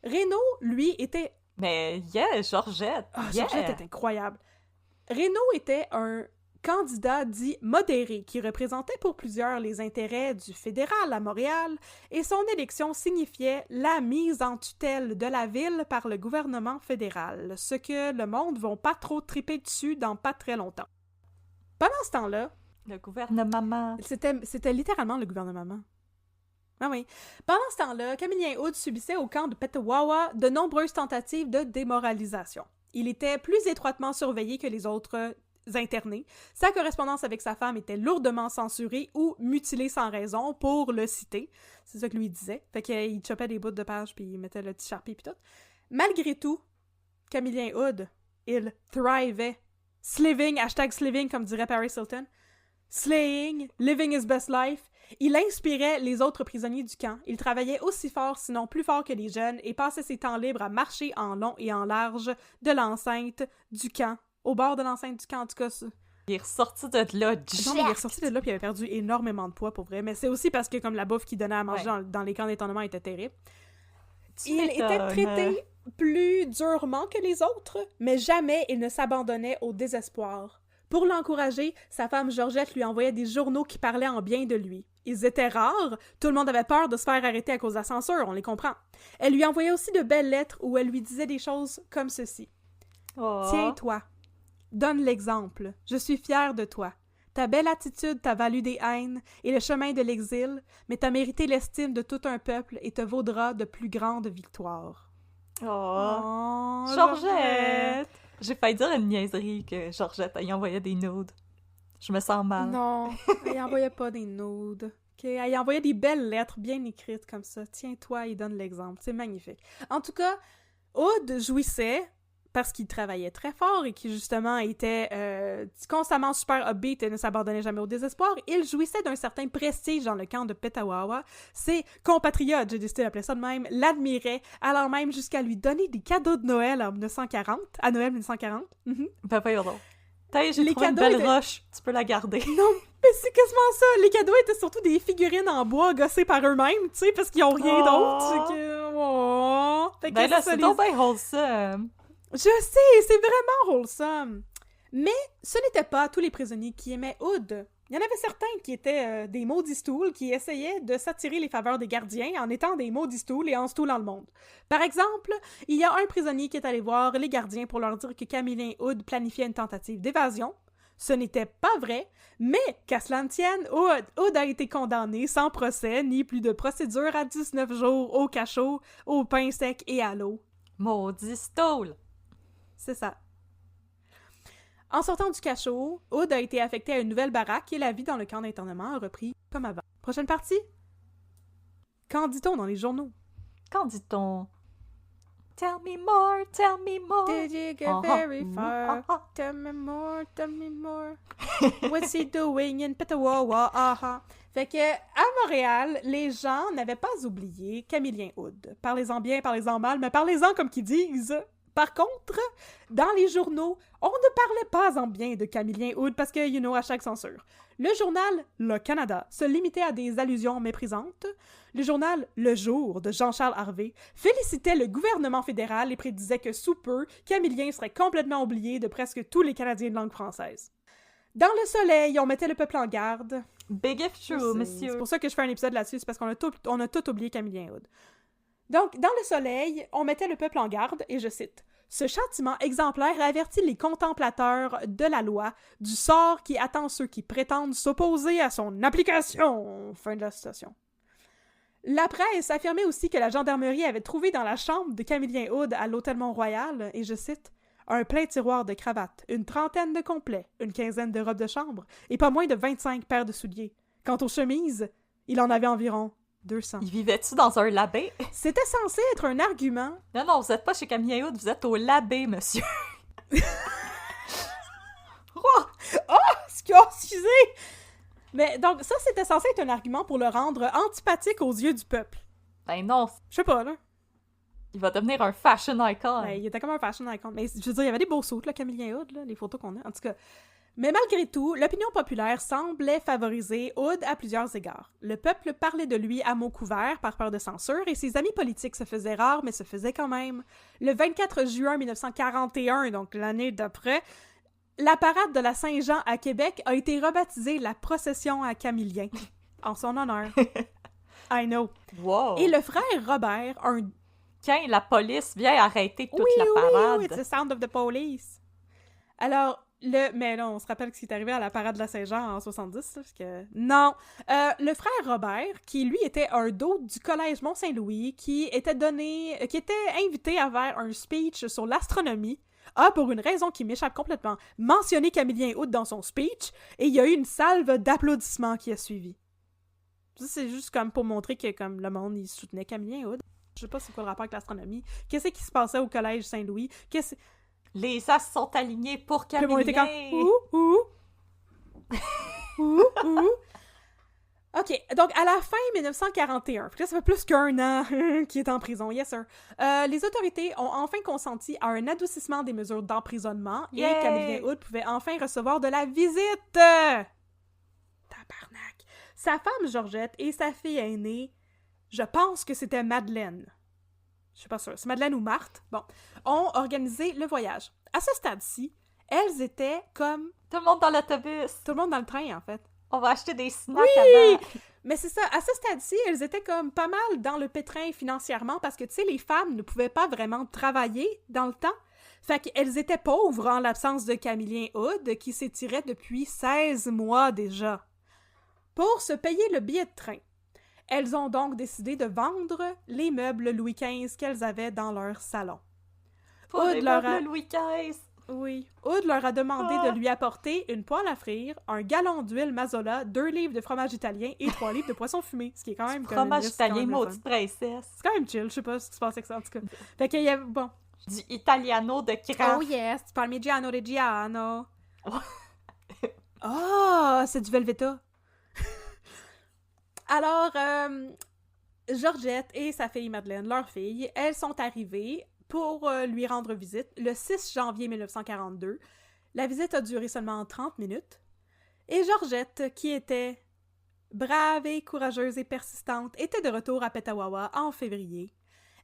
Reynaud, lui, était... Mais Georgette! Georgette est incroyable. Reynaud était un candidat dit modéré, qui représentait pour plusieurs les intérêts du fédéral à Montréal, et son élection signifiait la mise en tutelle de la ville par le gouvernement fédéral, ce que le monde ne va pas trop triper dessus dans pas très longtemps. Pendant ce temps-là, le gouvernement. C'était littéralement le gouvernement. Ah oui. Pendant ce temps-là, Camillien Hood subissait au camp de Petawawa de nombreuses tentatives de démoralisation. Il était plus étroitement surveillé que les autres internés. Sa correspondance avec sa femme était lourdement censurée ou mutilée sans raison, pour le citer. C'est ça que lui disait. Fait qu'il chopait des bouts de page puis il mettait le petit charpie puis tout. Malgré tout, Camillien Hood, il thrivait. Sliving, #sliving, comme dirait Paris Hilton. Slaying, living his best life. Il inspirait les autres prisonniers du camp. Il travaillait aussi fort, sinon plus fort que les jeunes, et passait ses temps libres à marcher en long et en large de l'enceinte du camp. Au bord de l'enceinte du camp, en tout cas. Il est ressorti de là, non, mais il est ressorti de là, puis il avait perdu énormément de poids, pour vrai. Mais c'est aussi parce que, comme la bouffe qu'il donnait à manger dans les camps d'étonnement était terrible. Il était traité plus durement que les autres, mais jamais il ne s'abandonnait au désespoir. Pour l'encourager, sa femme Georgette lui envoyait des journaux qui parlaient en bien de lui. Ils étaient rares, tout le monde avait peur de se faire arrêter à cause de la censure, on les comprend. Elle lui envoyait aussi de belles lettres où elle lui disait des choses comme ceci. « Tiens-toi, donne l'exemple, je suis fière de toi. Ta belle attitude t'a valu des haines et le chemin de l'exil, mais t'as mérité l'estime de tout un peuple et te vaudra de plus grandes victoires. Oh, Georgette! J'ai failli dire une niaiserie que Georgette, elle y envoyait des nudes. Je me sens mal. Non, elle envoyait pas des nudes. Okay? Elle envoyait des belles lettres bien écrites comme ça. Tiens-toi, il donne l'exemple. C'est magnifique. En tout cas, Hood jouissait parce qu'il travaillait très fort et qu'il, justement, était constamment super upbeat et ne s'abandonnait jamais au désespoir. Il jouissait d'un certain prestige dans le camp de Petawawa. Ses compatriotes, j'ai décidé d'appeler ça de même, l'admiraient, allant même jusqu'à lui donner des cadeaux de Noël en 1940, à Noël 1940. Ben voyons donc. T'as, j'ai Les trouvé une cadeaux belle étaient- roche, tu peux la garder. Non, mais c'est quasiment ça. Les cadeaux étaient surtout des figurines en bois gossées par eux-mêmes, tu sais, parce qu'ils ont rien Oh. d'autre. C'est que... Oh. Fait que Ben là, ça, c'est les- donc bien wholesome. Je sais, c'est vraiment wholesome. Mais ce n'était pas tous les prisonniers qui aimaient Hood. Il y en avait certains qui étaient des maudits stools qui essayaient de s'attirer les faveurs des gardiens en étant des maudits stools et en stoolant le monde. Par exemple, il y a un prisonnier qui est allé voir les gardiens pour leur dire que Camillien Hood planifiait une tentative d'évasion. Ce n'était pas vrai, mais qu'à cela ne tienne, Hood a été condamné sans procès ni plus de procédure à 19 jours au cachot, au pain sec et à l'eau. Maudit stool. C'est ça. En sortant du cachot, Hood a été affecté à une nouvelle baraque et la vie dans le camp d'internement a repris comme avant. Prochaine partie? Qu'en dit-on dans les journaux? Qu'en dit-on? Tell me more, tell me more. Did you get very far? Tell me more, tell me more. What's he doing in Petawawa? Fait que, à Montréal, les gens n'avaient pas oublié Camillien Hood. Parlez-en bien, parlez-en mal, mais parlez-en comme qu'ils disent. Par contre, dans les journaux, on ne parlait pas en bien de Camillien Hood parce que, à chaque censure. Le journal Le Canada se limitait à des allusions méprisantes. Le journal Le Jour de Jean-Charles Harvey félicitait le gouvernement fédéral et prédisait que sous peu, Camillien serait complètement oublié de presque tous les Canadiens de langue française. Dans Le Soleil, on mettait le peuple en garde. Big if true, monsieur. C'est pour ça que je fais un épisode là-dessus, c'est parce qu'on a tout oublié Camillien Hood. Donc, dans Le Soleil, on mettait le peuple en garde, et je cite, « Ce châtiment exemplaire avertit les contemplateurs de la loi du sort qui attend ceux qui prétendent s'opposer à son application. » Fin de la citation. La presse affirmait aussi que la gendarmerie avait trouvé dans la chambre de Camillien Hood à l'Hôtel Mont-Royal, et je cite, « un plein tiroir de cravates, une trentaine de complets, une quinzaine de robes de chambre, et pas moins de 25 paires de souliers. Quant aux chemises, il en avait environ 200. Il vivait-tu dans un labé? C'était censé être un argument. Non, vous êtes pas chez Camillien Hood, vous êtes au labé, monsieur. Excusez! Mais donc, ça, c'était censé être un argument pour le rendre antipathique aux yeux du peuple. Ben non, Je sais pas, là. il va devenir un fashion icon. Ouais, il était comme un fashion icon. Mais je veux dire, il y avait des beaux sauts, là, Camillien Hood, là, les photos qu'on a. En tout cas. Mais malgré tout, l'opinion populaire semblait favoriser Hood à plusieurs égards. Le peuple parlait de lui à mots couverts par peur de censure et ses amis politiques se faisaient rares, mais se faisaient quand même. Le 24 juin 1941, donc l'année d'après, la parade de la Saint-Jean à Québec a été rebaptisée la procession à Camillien, en son honneur. I know. Wow! Et le frère Robert, un... Quand la police vient arrêter toute la Oui, parade. it's the sound of the police. Alors, mais non, on se rappelle ce qui est arrivé à la parade de la Saint-Jean en 70, là, parce que... Non! Le frère Robert, qui lui était un doute du Collège Mont-Saint-Louis, qui était invité à faire un speech sur l'astronomie, a, pour une raison qui m'échappe complètement, mentionné Camillien Hood dans son speech, et il y a eu une salve d'applaudissements qui a suivi. Ça, c'est juste comme pour montrer que comme le monde, il soutenait Camillien Hood. Je sais pas c'est quoi le rapport avec l'astronomie. Qu'est-ce qui se passait au Collège Saint-Louis? Les as sont alignés pour Puis on était Camillien! comme ouh. OK, donc à la fin 1941, puis là ça fait plus qu'un an qu'il est en prison, yes sir, les autorités ont enfin consenti à un adoucissement des mesures d'emprisonnement et Yay! Camillien Hood pouvait enfin recevoir de la visite! Tabarnak! Sa femme Georgette et sa fille aînée, je pense que c'était Madeleine. Je suis pas sûre, c'est Madeleine ou Marthe, bon, ont organisé le voyage. À ce stade-ci, elles étaient comme... Tout le monde dans l'autobus! Tout le monde dans le train, en fait. On va acheter des snacks Oui! avant! Mais c'est ça, à ce stade-ci, elles étaient comme pas mal dans le pétrin financièrement parce que, tu sais, les femmes ne pouvaient pas vraiment travailler dans le temps. Fait qu'elles étaient pauvres en l'absence de Camillien Hood, qui s'étirait depuis 16 mois déjà. Pour se payer le billet de train, elles ont donc décidé de vendre les meubles Louis XV qu'elles avaient dans leur salon. Pour les meubles Louis XV! Oui. Hood leur a demandé de lui apporter une poêle à frire, un gallon d'huile Mazola, 2 livres de fromage italien et 3 livres de poisson fumé, ce qui est quand même... Fromage italien, maudite princesse! C'est quand même chill, je sais pas ce qui se passe avec ça, en tout cas. Fait qu'il y a... Bon. Du italiano de craft! Oh yes, Parmigiano Reggiano! Oh, c'est du Velveeta! Alors, Georgette et sa fille Madeleine, leur fille, elles sont arrivées pour lui rendre visite le 6 janvier 1942. La visite a duré seulement 30 minutes. Et Georgette, qui était brave et courageuse et persistante, était de retour à Petawawa en février.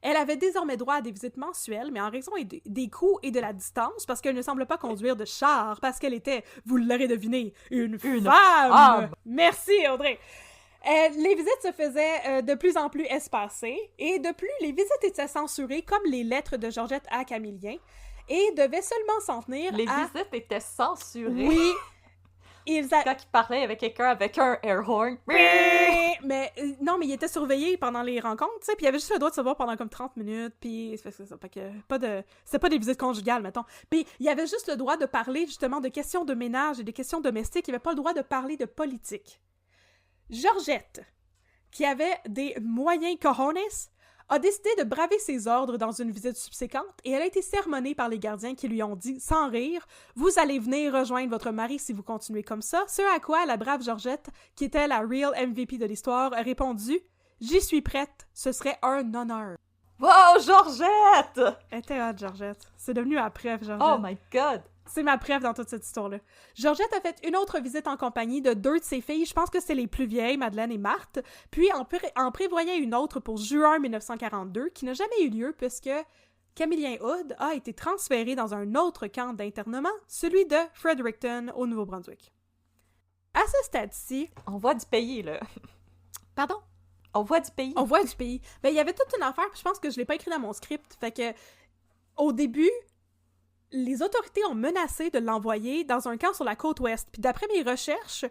Elle avait désormais droit à des visites mensuelles, mais en raison des coûts et de la distance, parce qu'elle ne semble pas conduire de char, parce qu'elle était, vous l'aurez deviné, une femme! Merci, Audrey! Les visites se faisaient de plus en plus espacées, et de plus, les visites étaient censurées comme les lettres de Georgette à Camillien, et devaient seulement s'en tenir Les visites étaient censurées? Oui! Quand il parlait avec quelqu'un avec un air horn. Mais non, mais il était surveillé pendant les rencontres, tu sais, puis il avait juste le droit de se voir pendant comme 30 minutes, puis c'est pas des visites conjugales, mettons. Puis il avait juste le droit de parler justement de questions de ménage et de questions domestiques, il avait pas le droit de parler de politique. Georgette, qui avait des moyens cojones, a décidé de braver ses ordres dans une visite subséquente et elle a été sermonnée par les gardiens qui lui ont dit, sans rire, « Vous allez venir rejoindre votre mari si vous continuez comme ça », ce à quoi la brave Georgette, qui était la real MVP de l'histoire, a répondu, « J'y suis prête, ce serait un honneur. » Wow, Georgette! Elle était hot, Georgette. C'est devenu ma préf, Georgette. Oh my God! C'est ma préf dans toute cette histoire-là. Georgette a fait une autre visite en compagnie de 2 de ses filles, je pense que c'est les plus vieilles, Madeleine et Marthe, puis en prévoyait une autre pour juin 1942, qui n'a jamais eu lieu puisque Camillien Hood a été transféré dans un autre camp d'internement, celui de Fredericton, au Nouveau-Brunswick. À ce stade-ci... On voit du pays, là. Pardon? On voit du pays. On voit du pays. Ben, il y avait toute une affaire, puis je pense que je l'ai pas écrit dans mon script, fait que, au début... Les autorités ont menacé de l'envoyer dans un camp sur la côte ouest. Puis d'après mes recherches,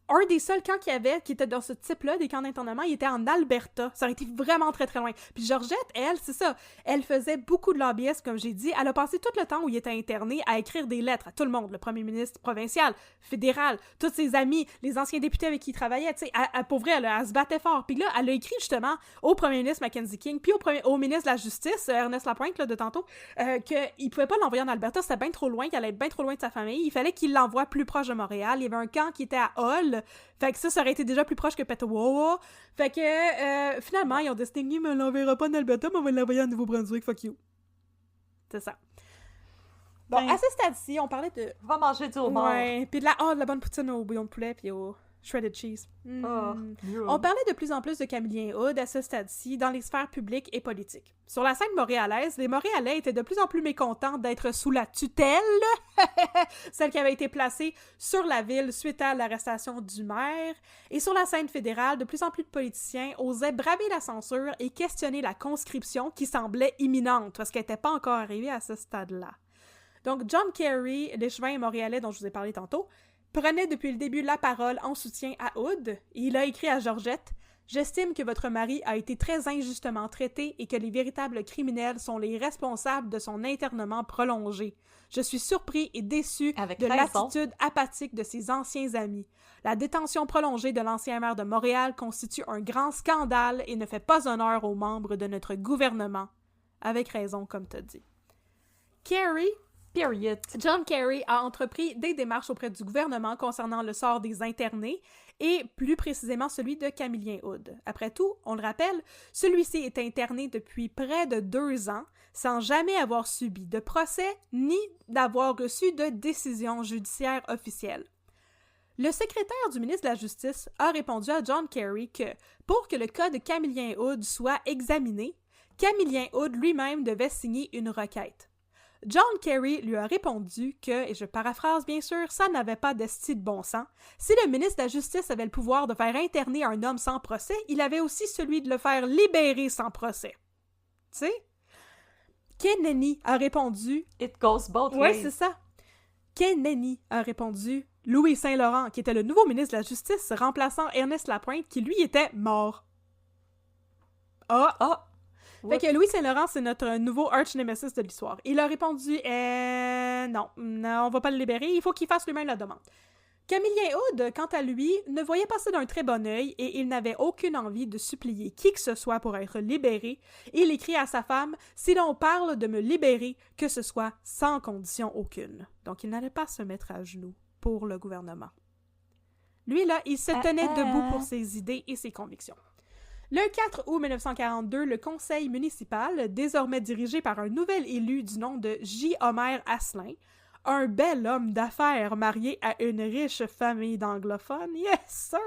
un des seuls camps qu'il y avait, qui était dans ce type-là, des camps d'internement, il était en Alberta. Ça aurait été vraiment très très loin. Puis Georgette, elle, c'est ça, elle faisait beaucoup de lobbyisme, comme j'ai dit. Elle a passé tout le temps où il était interné à écrire des lettres à tout le monde, le premier ministre provincial, fédéral, tous ses amis, les anciens députés avec qui il travaillait, tu sais, pour vrai, elle se battait fort. Puis là, elle a écrit justement au premier ministre Mackenzie King, puis au ministre de la Justice, Ernest Lapointe, là, de tantôt, qu'il pouvait pas l'envoyer en Alberta, c'était bien trop loin, qu'il allait être bien trop loin de sa famille. Il fallait qu'il l'envoie plus proche de Montréal. Il y avait un camp qui était à Hull. Fait que ça aurait été déjà plus proche que Petawawa. Fait que, finalement, ils ont décidé, mais on l'enverra pas en Alberta, mais on va l'envoyer à Nouveau-Brunswick, fuck you. C'est ça. Bon, à ce stade-ci, on parlait de... Va manger du homard. Ouais, puis de la bonne poutine au bouillon de poulet, puis au shredded cheese. On parlait de plus en plus de Camillien Hood à ce stade-ci dans les sphères publiques et politiques. Sur la scène montréalaise, les Montréalais étaient de plus en plus mécontents d'être sous la tutelle, celle qui avait été placée sur la ville suite à l'arrestation du maire, et sur la scène fédérale, de plus en plus de politiciens osaient braver la censure et questionner la conscription qui semblait imminente, parce qu'elle n'était pas encore arrivée à ce stade-là. Donc John Kerry, l'échevin montréalais dont je vous ai parlé tantôt, prenait depuis le début la parole en soutien à Hood, et il a écrit à Georgette « J'estime que votre mari a été très injustement traité et que les véritables criminels sont les responsables de son internement prolongé. Je suis surpris et déçu de l'attitude apathique de ses anciens amis. La détention prolongée de l'ancien maire de Montréal constitue un grand scandale et ne fait pas honneur aux membres de notre gouvernement. » Avec raison, comme t'as dit. Kerry... Period. John Kerry a entrepris des démarches auprès du gouvernement concernant le sort des internés et plus précisément celui de Camillien Hood. Après tout, on le rappelle, celui-ci est interné depuis près de 2 ans sans jamais avoir subi de procès ni d'avoir reçu de décision judiciaire officielle. Le secrétaire du ministre de la Justice a répondu à John Kerry que, pour que le cas de Camillien Hood soit examiné, Camillien Hood lui-même devait signer une requête. John Kerry lui a répondu que, et je paraphrase bien sûr, ça n'avait pas d'esti de bon sens. Si le ministre de la Justice avait le pouvoir de faire interner un homme sans procès, il avait aussi celui de le faire libérer sans procès. Tu sais? Keneni a répondu... It goes both Ouais, ways. c'est ça. Keneni a répondu Louis Saint-Laurent, qui était le nouveau ministre de la Justice, remplaçant Ernest Lapointe, qui lui était mort. Ah! Ah! Fait que Louis Saint-Laurent, c'est notre nouveau arch-némésis de l'histoire. Il a répondu non, on va pas le libérer, il faut qu'il fasse lui-même la demande. Camillien Hood, quant à lui, ne voyait pas ça d'un très bon œil et il n'avait aucune envie de supplier qui que ce soit pour être libéré. Il écrit à sa femme « Si l'on parle de me libérer, que ce soit sans condition aucune. » Donc il n'allait pas se mettre à genoux pour le gouvernement. Lui, là, il se tenait debout pour ses idées et ses convictions. Le 4 août 1942, le conseil municipal, désormais dirigé par un nouvel élu du nom de J. Omer Asselin, un bel homme d'affaires marié à une riche famille d'anglophones, yes sir!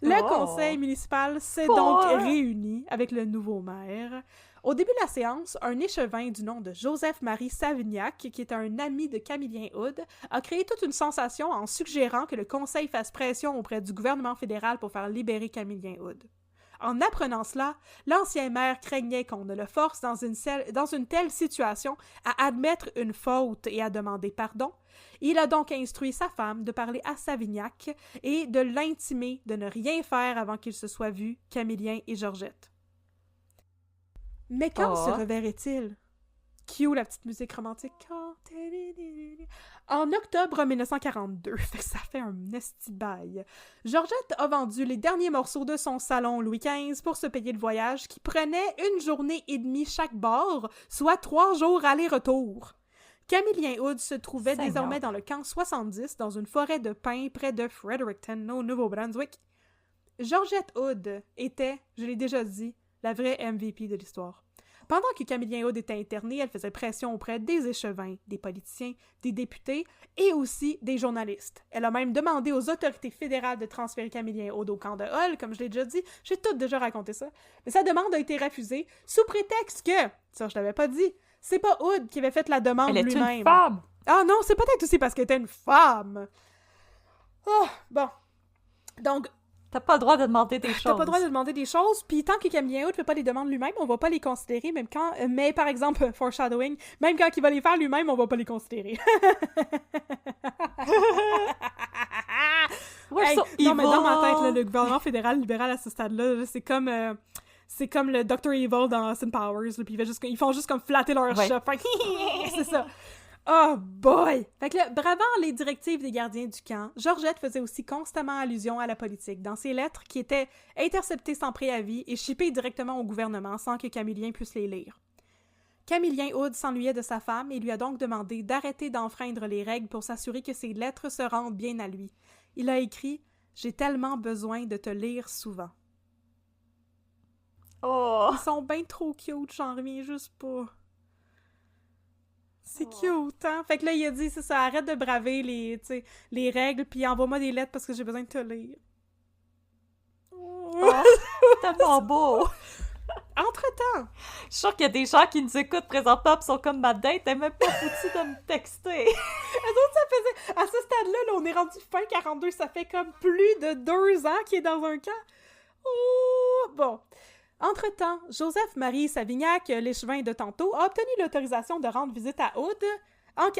Le conseil municipal s'est donc réuni avec le nouveau maire. Au début de la séance, un échevin du nom de Joseph-Marie Savignac, qui est un ami de Camillien Hood, a créé toute une sensation en suggérant que le conseil fasse pression auprès du gouvernement fédéral pour faire libérer Camillien Hood. En apprenant cela, l'ancien maire craignait qu'on ne le force dans une telle situation à admettre une faute et à demander pardon. Il a donc instruit sa femme de parler à Savignac et de l'intimer de ne rien faire avant qu'il se soit vu, Camillien et Georgette. Mais quand se reverrait-il? Cue la petite musique romantique. En octobre 1942, ça fait un esti de bail, Georgette a vendu les derniers morceaux de son salon Louis XV pour se payer le voyage qui prenait 1 journée et demie chaque bord, soit 3 jours aller-retour. Camillien Hood se trouvait désormais dans le camp 70, dans une forêt de pins près de Fredericton, au Nouveau-Brunswick. Georgette Hood était, je l'ai déjà dit, la vraie MVP de l'histoire. Pendant que Camillien Hood était interné, elle faisait pression auprès des échevins, des politiciens, des députés et aussi des journalistes. Elle a même demandé aux autorités fédérales de transférer Camillien Hood au camp de Hull, comme je l'ai déjà dit, j'ai tout déjà raconté ça. Mais sa demande a été refusée sous prétexte que, ça je l'avais pas dit, c'est pas Hood qui avait fait la demande lui-même. Elle est une femme! Ah non, c'est peut-être aussi parce qu'elle était une femme! Oh, bon. Donc, t'as pas le droit de demander des choses. T'as pas le droit de demander des choses, puis tant que Camillien Hood fait pas les demandes lui-même, on va pas les considérer, même quand... Mais par exemple, foreshadowing, même quand il va les faire lui-même, on va pas les considérer. Hey, non, mais dans ma tête, là, le gouvernement fédéral libéral à ce stade-là, là, c'est comme le Dr. Evil dans Austin Powers, là, puis ils font juste comme flatter leur chat. C'est ça. Oh boy! Fait que là, bravant les directives des gardiens du camp, Georgette faisait aussi constamment allusion à la politique dans ses lettres qui étaient interceptées sans préavis et shippées directement au gouvernement sans que Camillien puisse les lire. Camillien Hood s'ennuyait de sa femme et lui a donc demandé d'arrêter d'enfreindre les règles pour s'assurer que ses lettres se rendent bien à lui. Il a écrit « J'ai tellement besoin de te lire souvent. » Oh! Ils sont bien trop cute, j'en reviens juste pas. C'est cute, hein? Fait que là, il a dit, c'est ça, arrête de braver les règles, puis envoie-moi des lettres parce que j'ai besoin de te lire. Oh, tellement beau! Entre-temps! Je suis sûre qu'il y a des gens qui nous écoutent présentement pis sont comme ma date, elle est même pas foutue de me texter. À ce stade-là, là, on est rendu fin 42, ça fait comme plus de 2 ans qu'il est dans un camp. Oh! Bon. Entre-temps, Joseph-Marie Savignac, l'échevin de tantôt, a obtenu l'autorisation de rendre visite à Hood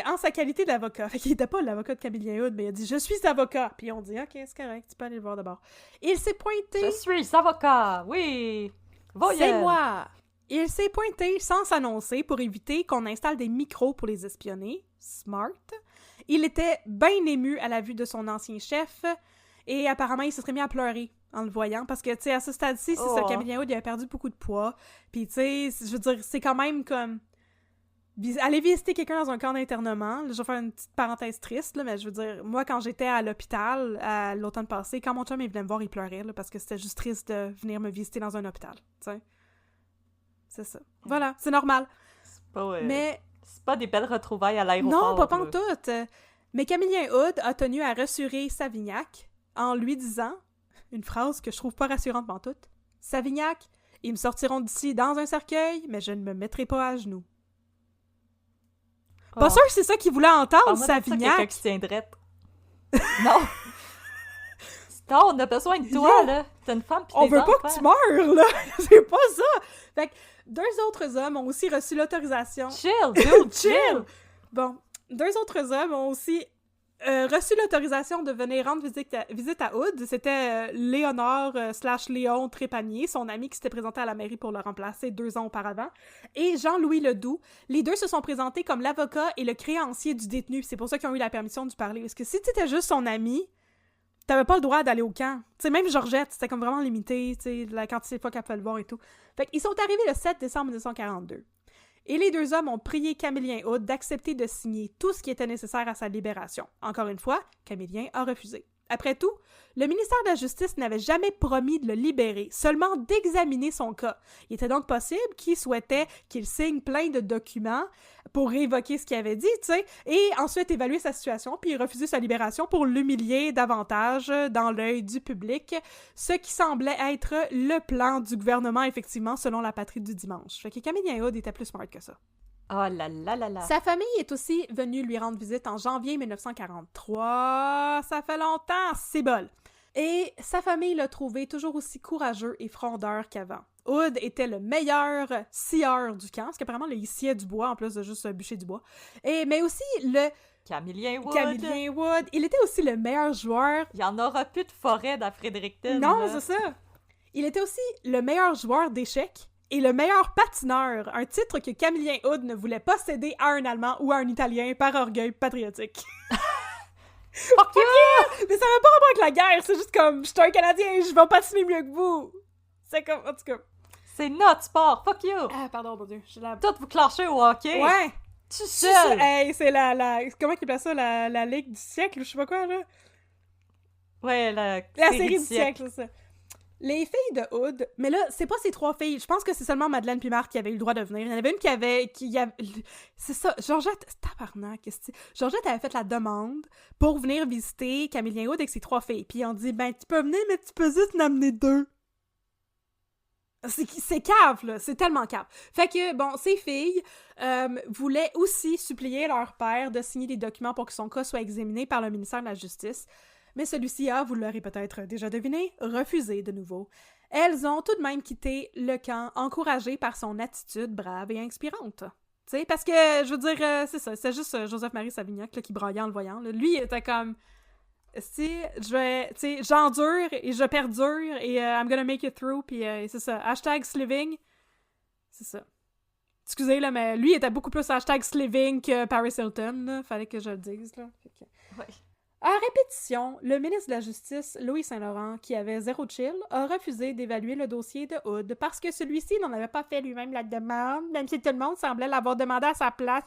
en sa qualité d'avocat. Fait qu'il n'était pas l'avocat de Camillien Hood, mais il a dit « Je suis avocat ». Puis on dit « Ok, c'est correct, tu peux aller le voir d'abord ». Il s'est pointé... Je suis avocat, oui! Voyez. C'est moi! Il s'est pointé sans s'annoncer pour éviter qu'on installe des micros pour les espionner. Smart. Il était bien ému à la vue de son ancien chef et apparemment il se serait mis à pleurer en le voyant, parce que, tu sais, à ce stade-ci, c'est ça, Camillien Hood, il avait perdu beaucoup de poids, puis, tu sais, je veux dire, c'est quand même comme... Aller visiter quelqu'un dans un camp d'internement, là, je vais faire une petite parenthèse triste, là, mais je veux dire, moi, quand j'étais à l'hôpital, à l'automne passé, quand mon chum, il venait me voir, il pleurait, là, parce que c'était juste triste de venir me visiter dans un hôpital, tu sais. C'est ça. Voilà, c'est normal. C'est pas... Mais... C'est pas des belles retrouvailles à l'aéroport. Non, pas pantoute. Mais Camillien Hood a tenu à rassurer Savignac en lui disant... Une phrase que je trouve pas rassurante pantoute. « Savignac, ils me sortiront d'ici dans un cercueil, mais je ne me mettrai pas à genoux. » Pas sûr que c'est ça qu'il voulait entendre, Savignac! Quelqu'un qui se tiendrait. Non! Gaston, on a besoin de toi, Yo! là. T'as une femme pis On des veut pas enfants. que tu meurs, là! C'est pas ça! Fait que 2 autres hommes ont aussi reçu l'autorisation... Chill, dude, Chill! Bon, 2 autres hommes ont aussi reçu l'autorisation de venir rendre visite à Hood. C'était Léonore / Léon Trépanier, son ami qui s'était présenté à la mairie pour le remplacer 2 ans auparavant, et Jean-Louis Ledoux. Les deux se sont présentés comme l'avocat et le créancier du détenu. C'est pour ça qu'ils ont eu la permission de parler. Parce que si t'étais juste son ami, t'avais pas le droit d'aller au camp. Tu sais, même Georgette, c'était comme vraiment limité, tu sais, la quantité de fois qu'elle pouvait le voir et tout. Fait qu'ils sont arrivés le 7 décembre 1942. Et les 2 hommes ont prié Camillien Hood d'accepter de signer tout ce qui était nécessaire à sa libération. Encore une fois, Camillien a refusé. Après tout, le ministère de la Justice n'avait jamais promis de le libérer, seulement d'examiner son cas. Il était donc possible qu'il souhaitait qu'il signe plein de documents pour révoquer ce qu'il avait dit, tu sais, et ensuite évaluer sa situation, puis refuser sa libération pour l'humilier davantage dans l'œil du public, ce qui semblait être le plan du gouvernement, effectivement, selon la patrie du dimanche. Fait que Camillien Hood était plus smart que ça. Oh là là là là. Sa famille est aussi venue lui rendre visite en janvier 1943. Ça fait longtemps, c'est bol. Et sa famille l'a trouvé toujours aussi courageux et frondeur qu'avant. Hood était le meilleur scieur du camp, parce qu'apparemment, il sciait du bois en plus de juste bûcher du bois. Mais aussi le Camillien Wood. Camillien Wood. Il était aussi le meilleur joueur. Il y en aura plus de forêt dans Fredericton. Non, là. c'est ça. Il était aussi le meilleur joueur d'échecs et le meilleur patineur, un titre que Camillien Hood ne voulait pas céder à un Allemand ou à un Italien par orgueil patriotique. Fuck you! Mais ça n'a pas rapport avec la guerre, c'est juste comme, je suis un Canadien, je vais patiner mieux que vous. C'est comme, en tout cas... C'est notre sport, fuck you! Ah, pardon, mon Dieu, j'ai la... Toutes vous clashez au hockey! Ouais! Tu C'est ça, seul! hey, c'est la... Comment ils appellent ça, la ligue du siècle, ou je sais pas quoi, là? Ouais, la série du siècle, c'est ça. Les filles de Hood, mais là, c'est pas ces 3 filles. Je pense que c'est seulement Madeleine puis Marc qui avaient eu le droit de venir. Il y en avait une qui avait... C'est ça, Georgette... Tabarnak, qu'est-ce que c'est? Georgette avait fait la demande pour venir visiter Camillien Hood avec ses 3 filles. Puis on dit, ben, tu peux venir, mais tu peux juste en amener 2. C'est cave, là. C'est tellement cave. Fait que, bon, ces filles voulaient aussi supplier leur père de signer des documents pour que son cas soit examiné par le ministère de la Justice. Mais celui-ci a, vous l'aurez peut-être déjà deviné, refusé de nouveau. Elles ont tout de même quitté le camp, encouragées par son attitude brave et inspirante. Tu sais, parce que, je veux dire, c'est ça, c'est juste Joseph-Marie Savignac là, qui braillait en le voyant. Là. Lui, il était comme... Si, j'endure et je perdure et I'm gonna make it through, puis c'est ça. #Sliving. C'est ça. Excusez, là, mais lui, il était beaucoup plus #Sliving que Paris Hilton, là. Fallait que je le dise, là. Ouais. À répétition, le ministre de la Justice, Louis Saint-Laurent, qui avait zéro chill, a refusé d'évaluer le dossier de Hood parce que celui-ci n'en avait pas fait lui-même la demande, même si tout le monde semblait l'avoir demandé à sa place,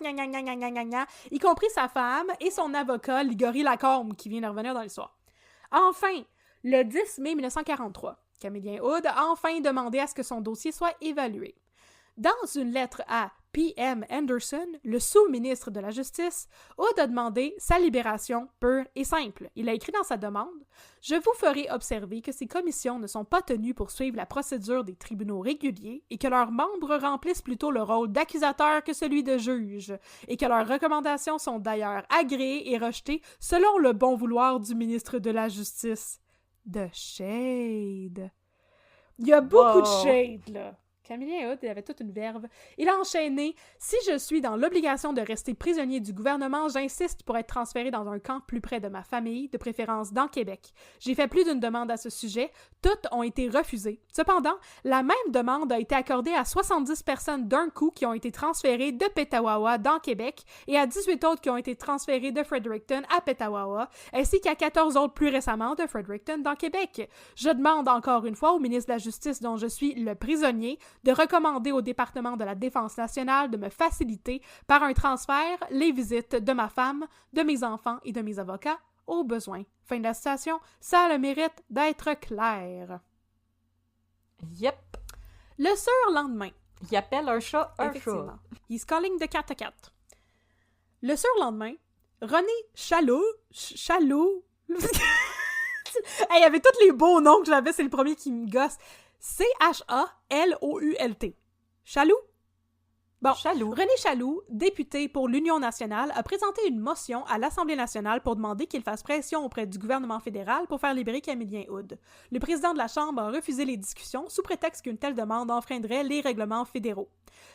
y compris sa femme et son avocat, Ligory Lacombe, qui vient de revenir dans l'histoire. Enfin, le 10 mai 1943, Camillien Hood a enfin demandé à ce que son dossier soit évalué. Dans une lettre à P.M. Anderson, le sous-ministre de la Justice, Hood a demandé sa libération pure et simple. Il a écrit dans sa demande « Je vous ferai observer que ces commissions ne sont pas tenues pour suivre la procédure des tribunaux réguliers et que leurs membres remplissent plutôt le rôle d'accusateur que celui de juge, et que leurs recommandations sont d'ailleurs agréées et rejetées selon le bon vouloir du ministre de la Justice. » De shade. Il y a beaucoup de shade, là. Camillien Hood, il avait toute une verve. Il a enchaîné « Si je suis dans l'obligation de rester prisonnier du gouvernement, j'insiste pour être transféré dans un camp plus près de ma famille, de préférence dans Québec. J'ai fait plus d'une demande à ce sujet. Toutes ont été refusées. Cependant, la même demande a été accordée à 70 personnes d'un coup qui ont été transférées de Petawawa dans Québec et à 18 autres qui ont été transférées de Fredericton à Petawawa, ainsi qu'à 14 autres plus récemment de Fredericton dans Québec. Je demande encore une fois au ministre de la Justice dont je suis le prisonnier de recommander au département de la Défense nationale de me faciliter par un transfert les visites de ma femme, de mes enfants et de mes avocats au besoin. » Fin de la citation. Ça a le mérite d'être clair. Yep. Le surlendemain. Il appelle un chat un chat. Effectivement. He's calling the cat a cat. Le surlendemain, René Chaloux... Hey, il y avait tous les beaux noms que j'avais, c'est le premier qui me gosse. Chaloult. Chaloux? Bon, Chaloux. René Chaloux, député pour l'Union nationale, a présenté une motion à l'Assemblée nationale pour demander qu'il fasse pression auprès du gouvernement fédéral pour faire libérer Camillien Hood. Le président de la Chambre a refusé les discussions sous prétexte qu'une telle demande enfreindrait les règlements fédéraux.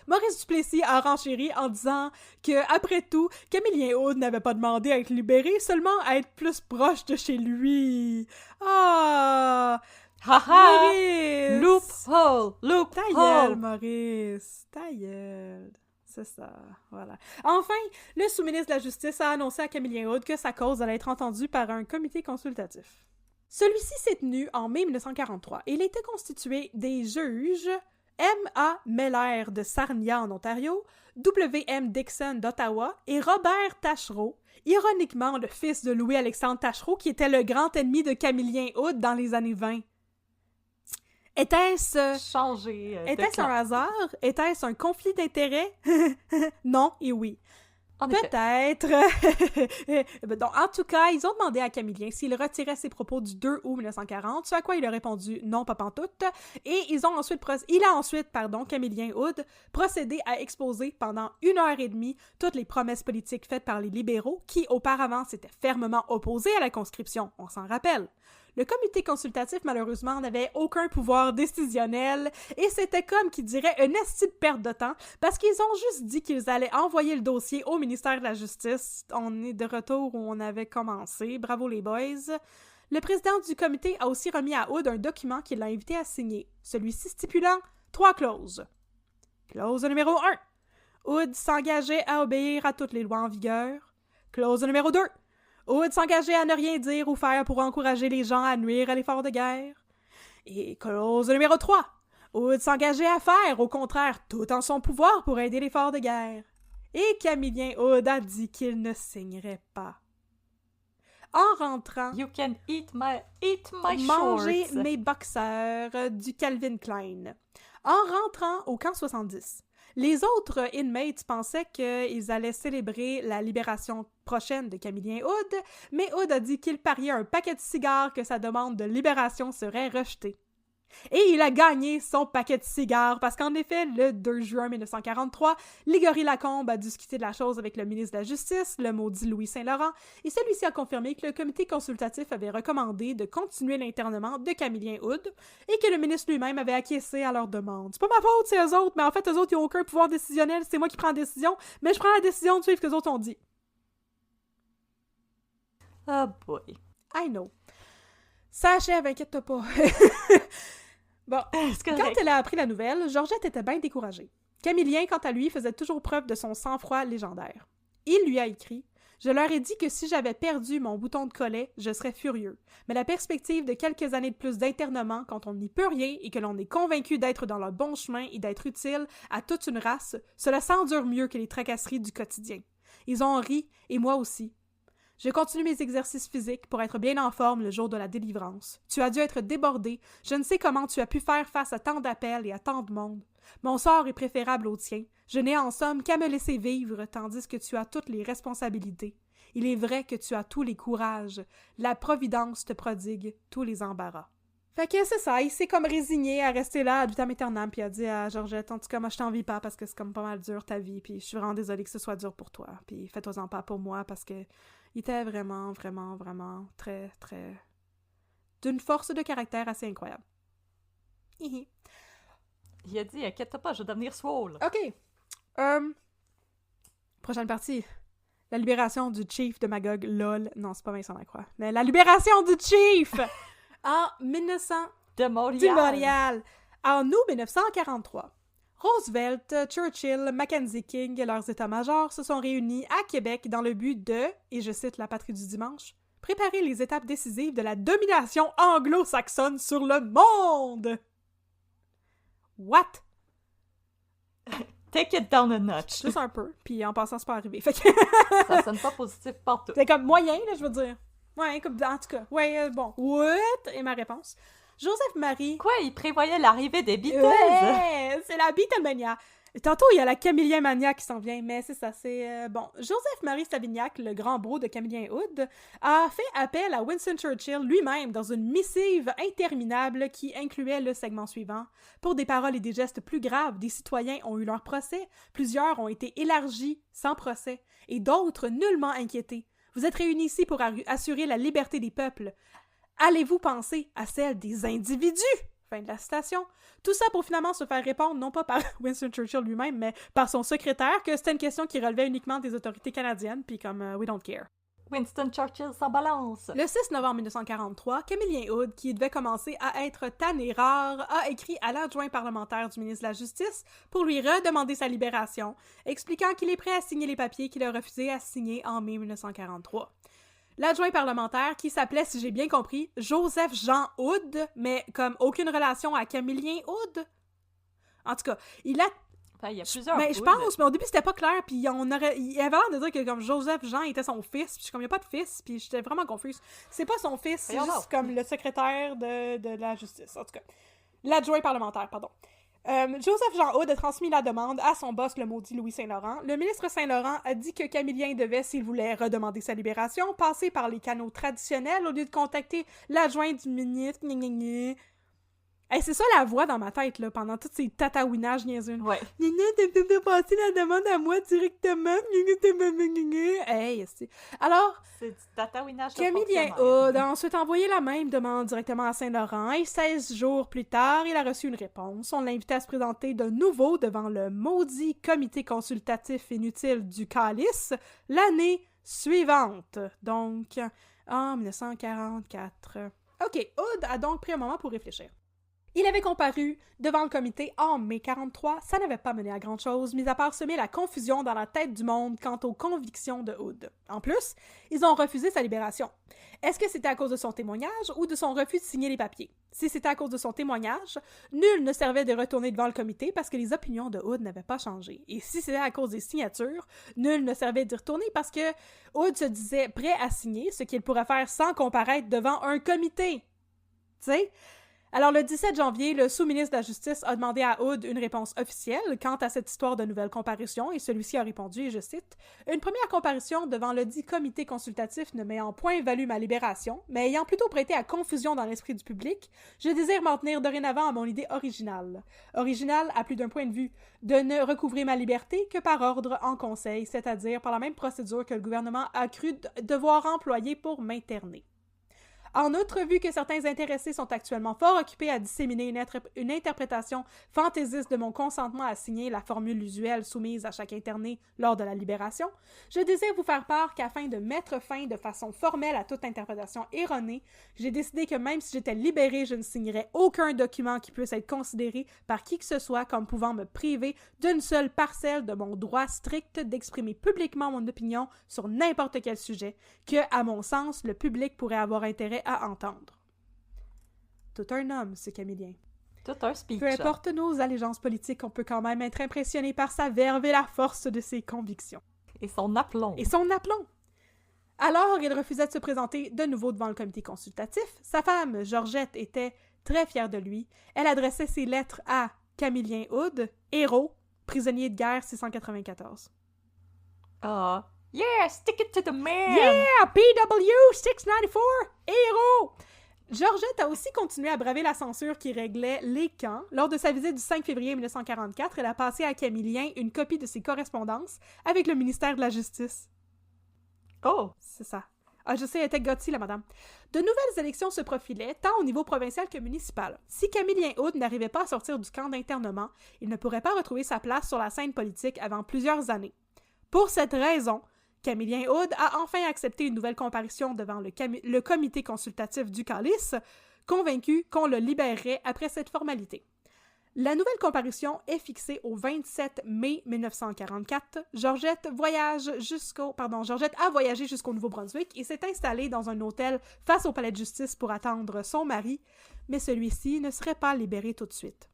Maurice Duplessis a renchéri en disant que, après tout, Camillien Hood n'avait pas demandé à être libéré, seulement à être plus proche de chez lui. Ah! Haha! Maurice! Loophole! Ta gueule, Loophole! Maurice! Ta gueule! C'est ça, voilà. Enfin, le sous-ministre de la Justice a annoncé à Camillien Hood que sa cause allait être entendue par un comité consultatif. Celui-ci s'est tenu en mai 1943 et il était constitué des juges M.A. Meller de Sarnia en Ontario, W.M. Dixon d'Ottawa et Robert Taschereau, ironiquement le fils de Louis-Alexandre Taschereau qui était le grand ennemi de Camillien Hood dans les années 20. Était-ce un hasard? Était-ce un conflit d'intérêts? Non et oui. En effet. Peut-être. Donc, en tout cas, ils ont demandé à Camillien s'il retirait ses propos du 2 août 1940, ce à quoi il a répondu non, pas pantoute. Et il a ensuite, Camillien Hood, procédé à exposer pendant 1h30 toutes les promesses politiques faites par les libéraux qui, auparavant, s'étaient fermement opposés à la conscription, on s'en rappelle. Le comité consultatif, malheureusement, n'avait aucun pouvoir décisionnel et c'était comme qui dirait une esti de perte de temps parce qu'ils ont juste dit qu'ils allaient envoyer le dossier au ministère de la Justice. On est de retour où on avait commencé. Bravo les boys. Le président du comité a aussi remis à Hood un document qu'il l'a invité à signer, celui-ci stipulant 3 clauses. Clause numéro 1. Hood s'engageait à obéir à toutes les lois en vigueur. Clause numéro 2. Hood s'engageait à ne rien dire ou faire pour encourager les gens à nuire à l'effort de guerre. Et clause numéro 3. Hood s'engageait à faire, au contraire, tout en son pouvoir pour aider l'effort de guerre. Et Camillien Hood a dit qu'il ne signerait pas. En rentrant, You can eat my manger shorts. mes boxeurs du Calvin Klein. En rentrant au camp 70, les autres inmates pensaient qu'ils allaient célébrer la libération prochaine de Camillien Hood, mais Hood a dit qu'il pariait un paquet de cigares que sa demande de libération serait rejetée. Et il a gagné son paquet de cigares parce qu'en effet, le 2 juin 1943, Ligory Lacombe a discuté de la chose avec le ministre de la Justice, le maudit Louis Saint-Laurent, et celui-ci a confirmé que le comité consultatif avait recommandé de continuer l'internement de Camillien Hood et que le ministre lui-même avait acquiescé à leur demande. C'est pas ma faute, c'est eux autres, mais en fait, eux autres, ils n'ont aucun pouvoir décisionnel, c'est moi qui prends la décision, mais je prends la décision de suivre ce que les autres ont dit. Oh boy. I know. Ça achève, inquiète-toi pas. Bon, C'est correct. quand elle a appris la nouvelle, Georgette était bien découragée. Camillien, quant à lui, faisait toujours preuve de son sang-froid légendaire. Il lui a écrit « Je leur ai dit que si j'avais perdu mon bouton de collet, je serais furieux. Mais la perspective de quelques années de plus d'internement quand on n'y peut rien et que l'on est convaincu d'être dans le bon chemin et d'être utile à toute une race, cela s'endure mieux que les tracasseries du quotidien. Ils ont ri, et moi aussi. Je continue mes exercices physiques pour être bien en forme le jour de la délivrance. Tu as dû être débordé. Je ne sais comment tu as pu faire face à tant d'appels et à tant de monde. Mon sort est préférable au tien. Je n'ai en somme qu'à me laisser vivre, tandis que tu as toutes les responsabilités. Il est vrai que tu as tous les courages. La providence te prodigue tous les embarras. Fait que c'est ça, il s'est comme résigné à rester là ad vitam aeternam, puis a dit à Georgette, en tout cas, moi je t'envie pas parce que c'est comme pas mal dur ta vie, puis je suis vraiment désolée que ce soit dur pour toi, puis fais-toi-en pas pour moi parce que il était vraiment, vraiment, vraiment très, très... d'une force de caractère assez incroyable. Hihi. Il a dit, inquiète pas, je vais devenir swole. OK. Prochaine partie. La libération du chief de Magog, lol. Non, c'est pas Vincent Lacroix. Mais la libération du chief! En 1900... De Montréal. Du Montréal. En août 1943, Roosevelt, Churchill, Mackenzie King et leurs états-majors se sont réunis à Québec dans le but de, et je cite la patrie du dimanche, préparer les étapes décisives de la domination anglo-saxonne sur le monde. What? Take it down a notch. Juste un peu, puis en passant, c'est pas arrivé. Fait que... Ça sonne pas positif partout. c'est comme moyen, là, je veux dire. Ouais, comme, en tout cas. Ouais, bon. What? Et ma réponse. Joseph Marie... Quoi, il prévoyait l'arrivée des Beatles? Ouais, c'est la Beatlemania. Tantôt, il y a la Camillien Mania qui s'en vient, mais c'est ça, c'est... bon, Joseph-Marie Savignac, le grand bro de Camillien Hood, a fait appel à Winston Churchill lui-même dans une missive interminable qui incluait le segment suivant. Pour des paroles et des gestes plus graves, des citoyens ont eu leur procès, plusieurs ont été élargis sans procès, et d'autres nullement inquiétés. Vous êtes réunis ici pour assurer la liberté des peuples. Allez-vous penser à celle des individus? Fin de la citation. Tout ça pour finalement se faire répondre non pas par Winston Churchill lui-même, mais par son secrétaire, que c'était une question qui relevait uniquement des autorités canadiennes, puis comme we don't care. Winston Churchill s'en balance. Le 6 novembre 1943, Camillien Hood, qui devait commencer à être tanné rare, a écrit à l'adjoint parlementaire du ministre de la Justice pour lui redemander sa libération, expliquant qu'il est prêt à signer les papiers qu'il a refusé à signer en mai 1943. L'adjoint parlementaire, qui s'appelait, si j'ai bien compris, Joseph-Jean Hood, mais comme aucune relation à Camillien Hood. En tout cas, il a... Enfin, il y a plusieurs Mais je pense, mais au début, c'était pas clair, puis il avait l'air de dire que comme Joseph-Jean était son fils, puis je suis comme, il n'y a pas de fils, puis j'étais vraiment confuse. C'est pas son fils, c'est juste comme le secrétaire de la justice, en tout cas. L'adjoint parlementaire, pardon. Joseph-Jean Hood a transmis la demande à son boss, le maudit Louis Saint-Laurent. Le ministre Saint-Laurent a dit que Camillien devait, s'il voulait redemander sa libération, passer par les canaux traditionnels au lieu de contacter l'adjoint du ministre. Hey, c'est ça la voix dans ma tête, là, pendant tous ces tatouinages niaiseux. Ouais. Tu peux passer la demande à moi directement. Hey, c'est... Alors, c'est du tatouinage de Camillien fonctionnaire. Hood a ensuite envoyé la même demande directement à Saint-Laurent et 16 jours plus tard, il a reçu une réponse. On l'a invité à se présenter de nouveau devant le maudit comité consultatif inutile du Calice l'année suivante, donc en 1944. OK, Hood a donc pris un moment pour réfléchir. Il avait comparu devant le comité en mai 43, ça n'avait pas mené à grand-chose, mis à part semer la confusion dans la tête du monde quant aux convictions de Hood. En plus, ils ont refusé sa libération. Est-ce que c'était à cause de son témoignage ou de son refus de signer les papiers? Si c'était à cause de son témoignage, nul ne servait de retourner devant le comité parce que les opinions de Hood n'avaient pas changé. Et si c'était à cause des signatures, nul ne servait d'y retourner parce que Hood se disait prêt à signer ce qu'il pourrait faire sans comparaître devant un comité. Tu sais? Alors, le 17 janvier, le sous-ministre de la Justice a demandé à Hood une réponse officielle quant à cette histoire de nouvelle comparution, et celui-ci a répondu, et je cite, « Une première comparution devant le dit comité consultatif ne m'ayant point valu ma libération, mais ayant plutôt prêté à confusion dans l'esprit du public, je désire m'en tenir dorénavant à mon idée originale. Originale à plus d'un point de vue, de ne recouvrer ma liberté que par ordre en conseil, c'est-à-dire par la même procédure que le gouvernement a cru devoir employer pour m'interner. » En outre, vu que certains intéressés sont actuellement fort occupés à disséminer une interprétation fantaisiste de mon consentement à signer la formule usuelle soumise à chaque interné lors de la libération, je désire vous faire part qu'afin de mettre fin de façon formelle à toute interprétation erronée, j'ai décidé que même si j'étais libéré, je ne signerais aucun document qui puisse être considéré par qui que ce soit comme pouvant me priver d'une seule parcelle de mon droit strict d'exprimer publiquement mon opinion sur n'importe quel sujet que, à mon sens, le public pourrait avoir intérêt à entendre. Tout un homme, ce Camillien. Tout un speech. Peu importe nos allégeances politiques, on peut quand même être impressionné par sa verve et la force de ses convictions. Et son aplomb. Alors, il refusait de se présenter de nouveau devant le comité consultatif. Sa femme, Georgette, était très fière de lui. Elle adressait ses lettres à Camillien Hood, héros, prisonnier de guerre 694. Ah. Yeah, stick it to the man! Yeah, PW 694, héros! Georgette a aussi continué à braver la censure qui réglait les camps. Lors de sa visite du 5 février 1944, elle a passé à Camillien une copie de ses correspondances avec le ministère de la Justice. Oh! C'est ça. Ah, je sais, elle était gâtée, la madame. De nouvelles élections se profilaient, tant au niveau provincial que municipal. Si Camillien Hood n'arrivait pas à sortir du camp d'internement, il ne pourrait pas retrouver sa place sur la scène politique avant plusieurs années. Pour cette raison, Camillien Hood a enfin accepté une nouvelle comparution devant le comité consultatif du Calice, convaincu qu'on le libérerait après cette formalité. La nouvelle comparution est fixée au 27 mai 1944. Georgette a voyagé jusqu'au Nouveau-Brunswick et s'est installée dans un hôtel face au palais de justice pour attendre son mari, mais celui-ci ne serait pas libéré tout de suite.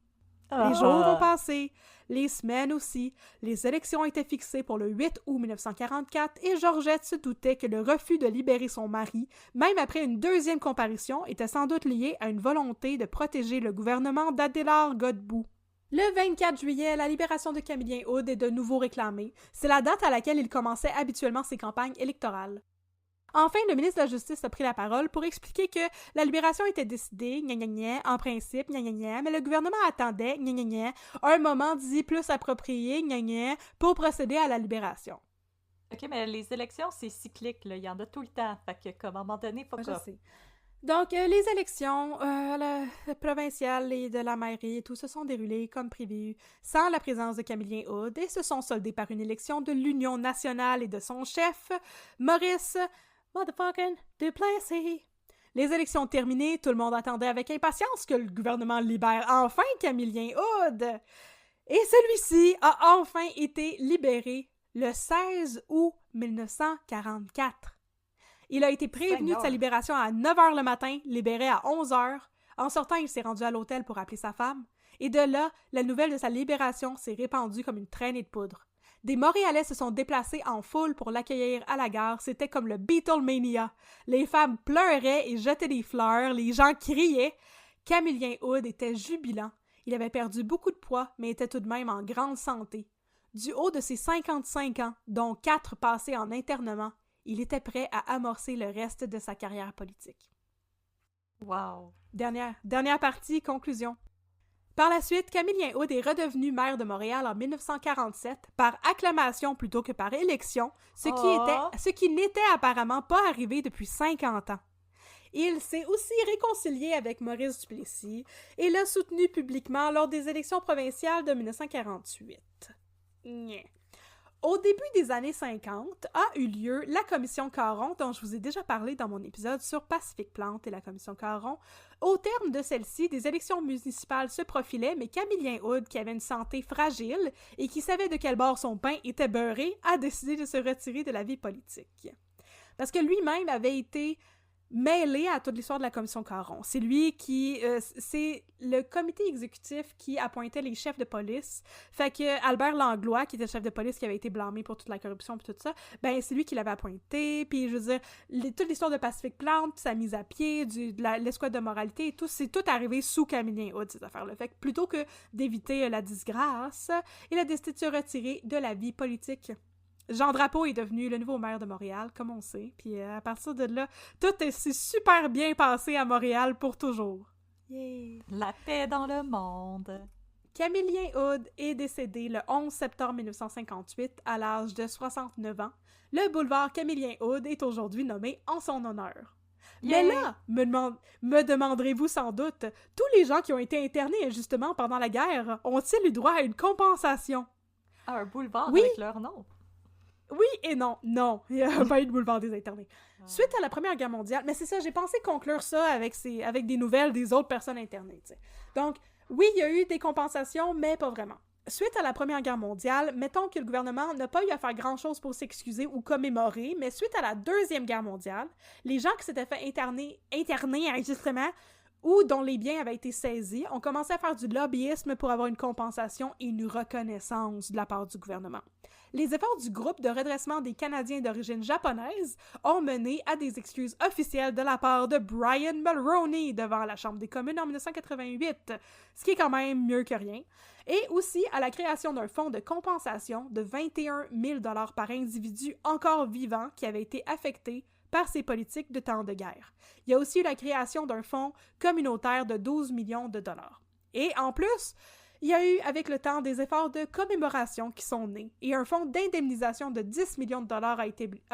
Les jours vont passer, les semaines aussi, les élections étaient fixées pour le 8 août 1944 et Georgette se doutait que le refus de libérer son mari, même après une deuxième comparution, était sans doute lié à une volonté de protéger le gouvernement d'Adélard Godbout. Le 24 juillet, la libération de Camillien Hood est de nouveau réclamée. C'est la date à laquelle il commençait habituellement ses campagnes électorales. Enfin, le ministre de la Justice a pris la parole pour expliquer que la libération était décidée, gna gna gna, en principe, gna gna gna, mais le gouvernement attendait, gna gna gna, un moment dit plus approprié, gna gna, pour procéder à la libération. OK, mais les élections, c'est cyclique, là. Il y en a tout le temps. Fait que, comme à un moment donné, faut Je pas... sais. Donc, les élections provinciales et de la mairie et tout se sont déroulées comme prévu, sans la présence de Camillien Hood, et se sont soldées par une élection de l'Union nationale et de son chef, Maurice motherfucking Duplessis. Les élections terminées, tout le monde attendait avec impatience que le gouvernement libère enfin Camillien Hood. Et celui-ci a enfin été libéré le 16 août 1944. Il a été prévenu de sa libération à 9h le matin, libéré à 11h. En sortant, il s'est rendu à l'hôtel pour appeler sa femme. Et de là, la nouvelle de sa libération s'est répandue comme une traînée de poudre. Des Montréalais se sont déplacés en foule pour l'accueillir à la gare. C'était comme le Beatlemania. Les femmes pleuraient et jetaient des fleurs. Les gens criaient. Camillien Hood était jubilant. Il avait perdu beaucoup de poids, mais était tout de même en grande santé. Du haut de ses 55 ans, dont 4 passés en internement, il était prêt à amorcer le reste de sa carrière politique. Wow! Dernière partie, conclusion. Par la suite, Camillien Hood est redevenu maire de Montréal en 1947 par acclamation plutôt que par élection, ce qui n'était apparemment pas arrivé depuis 50 ans. Il s'est aussi réconcilié avec Maurice Duplessis et l'a soutenu publiquement lors des élections provinciales de 1948. Au début des années 50 a eu lieu la commission Caron, dont je vous ai déjà parlé dans mon épisode sur Pacifique Plante et la commission Caron. Au terme de celle-ci, des élections municipales se profilaient, mais Camillien Hood, qui avait une santé fragile et qui savait de quel bord son pain était beurré, a décidé de se retirer de la vie politique. Parce que lui-même avait été mêlé à toute l'histoire de la commission Caron. C'est lui qui... c'est le comité exécutif qui appointait les chefs de police. Fait que Albert Langlois, qui était le chef de police, qui avait été blâmé pour toute la corruption et tout ça, ben c'est lui qui l'avait appointé. Puis je veux dire, toute l'histoire de Pacifique Plante, sa mise à pied, l'escouade de moralité et tout, c'est tout arrivé sous Camillien Hood, ces affaires-là. Fait que plutôt que d'éviter la disgrâce, il a décidé de se retirer de la vie politique. Jean Drapeau est devenu le nouveau maire de Montréal, comme on sait, puis à partir de là, tout s'est super bien passé à Montréal pour toujours. Yay! La paix dans le monde! Camillien Hood est décédé le 11 septembre 1958 à l'âge de 69 ans. Le boulevard Camillien Hood est aujourd'hui nommé en son honneur. Yay! Mais là, me demanderez-vous sans doute, tous les gens qui ont été internés injustement pendant la guerre ont-ils eu droit à une compensation? Un boulevard Oui. avec leur nom? Oui et non. Non, il n'y a pas eu de boulevard des internés. Suite à la Première Guerre mondiale, mais c'est ça, j'ai pensé conclure ça avec des nouvelles des autres personnes internées, t'sais. Donc, oui, il y a eu des compensations, mais pas vraiment. Suite à la Première Guerre mondiale, mettons que le gouvernement n'a pas eu à faire grand-chose pour s'excuser ou commémorer, mais suite à la Deuxième Guerre mondiale, les gens qui s'étaient fait interner injustement ou dont les biens avaient été saisis ont commencé à faire du lobbyisme pour avoir une compensation et une reconnaissance de la part du gouvernement. Les efforts du groupe de redressement des Canadiens d'origine japonaise ont mené à des excuses officielles de la part de Brian Mulroney devant la Chambre des communes en 1988, ce qui est quand même mieux que rien, et aussi à la création d'un fonds de compensation de 21 000 $ par individu encore vivant qui avait été affecté par ces politiques de temps de guerre. Il y a aussi eu la création d'un fonds communautaire de 12 millions de dollars. Et en plus, il y a eu, avec le temps, des efforts de commémoration qui sont nés, et un fonds d'indemnisation de 10 millions de dollars a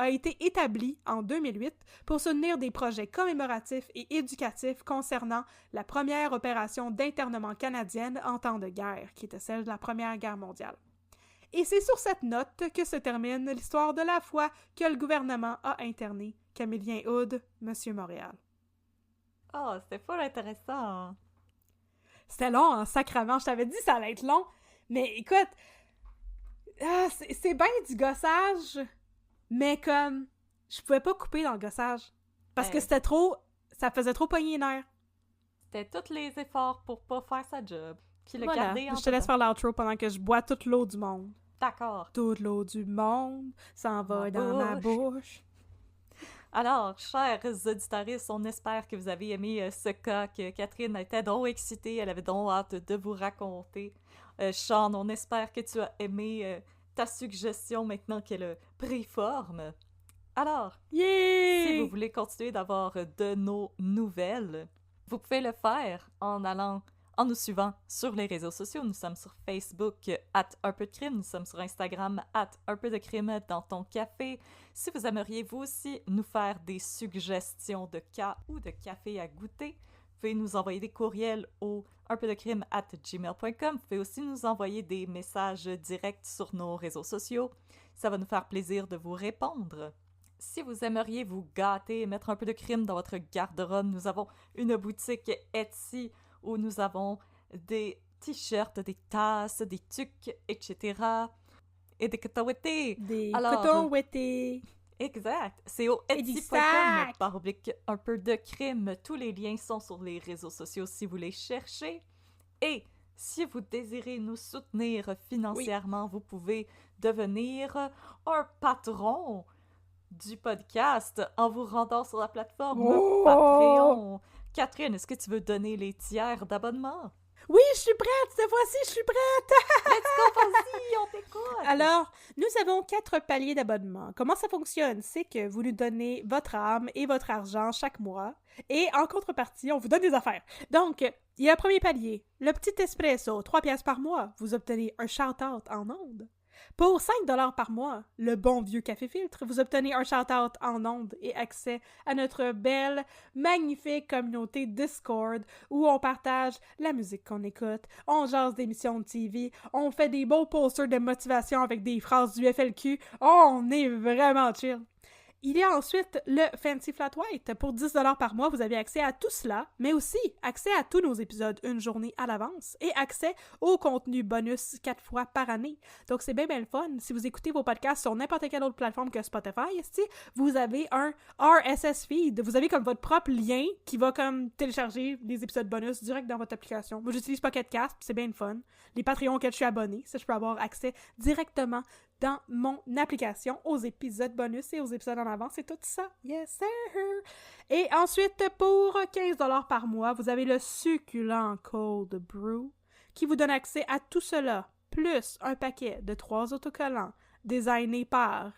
été établi en 2008 pour soutenir des projets commémoratifs et éducatifs concernant la première opération d'internement canadienne en temps de guerre, qui était celle de la Première Guerre mondiale. Et c'est sur cette note que se termine l'histoire de la fois que le gouvernement a interné Camillien Hood, Monsieur Montréal. Oh, c'était full intéressant! C'était long en sacrament, je t'avais dit ça allait être long, mais écoute, c'est bien du gossage, mais comme, je pouvais pas couper dans le gossage, parce que c'était trop, ça faisait trop pogner les nerfs. C'était tous les efforts pour pas faire sa job, puis le Voilà, garder en je te laisse faire l'outro pendant que je bois toute l'eau du monde. D'accord. Toute l'eau du monde s'en va dans ma bouche. Alors, chers auditeurs, on espère que vous avez aimé ce cas, que Catherine était donc excitée, elle avait donc hâte de vous raconter. Sean, on espère que tu as aimé ta suggestion maintenant qu'elle a pris forme. Alors, Yeah! si vous voulez continuer d'avoir de nos nouvelles, vous pouvez le faire en nous suivant sur les réseaux sociaux. Nous sommes sur Facebook @unpeudecrime, nous sommes sur Instagram @unpeudecrime dans ton café. Si vous aimeriez vous aussi nous faire des suggestions de cas ou de café à goûter, vous pouvez nous envoyer des courriels au unpeudecrime@gmail.com. Vous pouvez aussi nous envoyer des messages directs sur nos réseaux sociaux. Ça va nous faire plaisir de vous répondre. Si vous aimeriez vous gâter et mettre un peu de crime dans votre garde-robe, nous avons une boutique Etsy où nous avons des t-shirts, des tasses, des tucs, etc. Et des coton-ouettés. Des Alors, coton-ouettés. Exact. C'est au Et des etsy.com sacs. /un peu de crime. Tous les liens sont sur les réseaux sociaux si vous les cherchez. Et si vous désirez nous soutenir financièrement, vous pouvez devenir un patron du podcast en vous rendant sur la plateforme Patreon. Catherine, est-ce que tu veux donner les tiers d'abonnement? Oui, je suis prête! Cette fois-ci, je suis prête! Let's go, vas-y, on t'écoute! Alors, nous avons 4 paliers d'abonnement. Comment ça fonctionne? C'est que vous nous donnez votre âme et votre argent chaque mois, et en contrepartie, on vous donne des affaires. Donc, il y a un premier palier, le petit espresso, 3 piastres par mois. Vous obtenez un shout-out en ondes. Pour 5$ par mois, le bon vieux café filtre, vous obtenez un shout-out en ondes et accès à notre belle, magnifique communauté Discord où on partage la musique qu'on écoute, on jase d'émissions de TV, on fait des beaux posters de motivation avec des phrases du FLQ. On est vraiment chill. Il y a ensuite le Fancy Flat White. Pour 10$ par mois, vous avez accès à tout cela, mais aussi accès à tous nos épisodes une journée à l'avance et accès au contenu bonus 4 fois par année. Donc, c'est bien le fun. Si vous écoutez vos podcasts sur n'importe quelle autre plateforme que Spotify, vous avez un RSS feed. Vous avez comme votre propre lien qui va comme télécharger les épisodes bonus direct dans votre application. Moi, j'utilise Pocket Cast, c'est bien le fun. Les Patreons auxquels je suis abonné, ça, je peux avoir accès directement dans mon application aux épisodes bonus et aux épisodes en avance et tout ça. Yes, sir! Et ensuite, pour 15$ par mois, vous avez le succulent Cold Brew qui vous donne accès à tout cela, plus un paquet de 3 autocollants designés par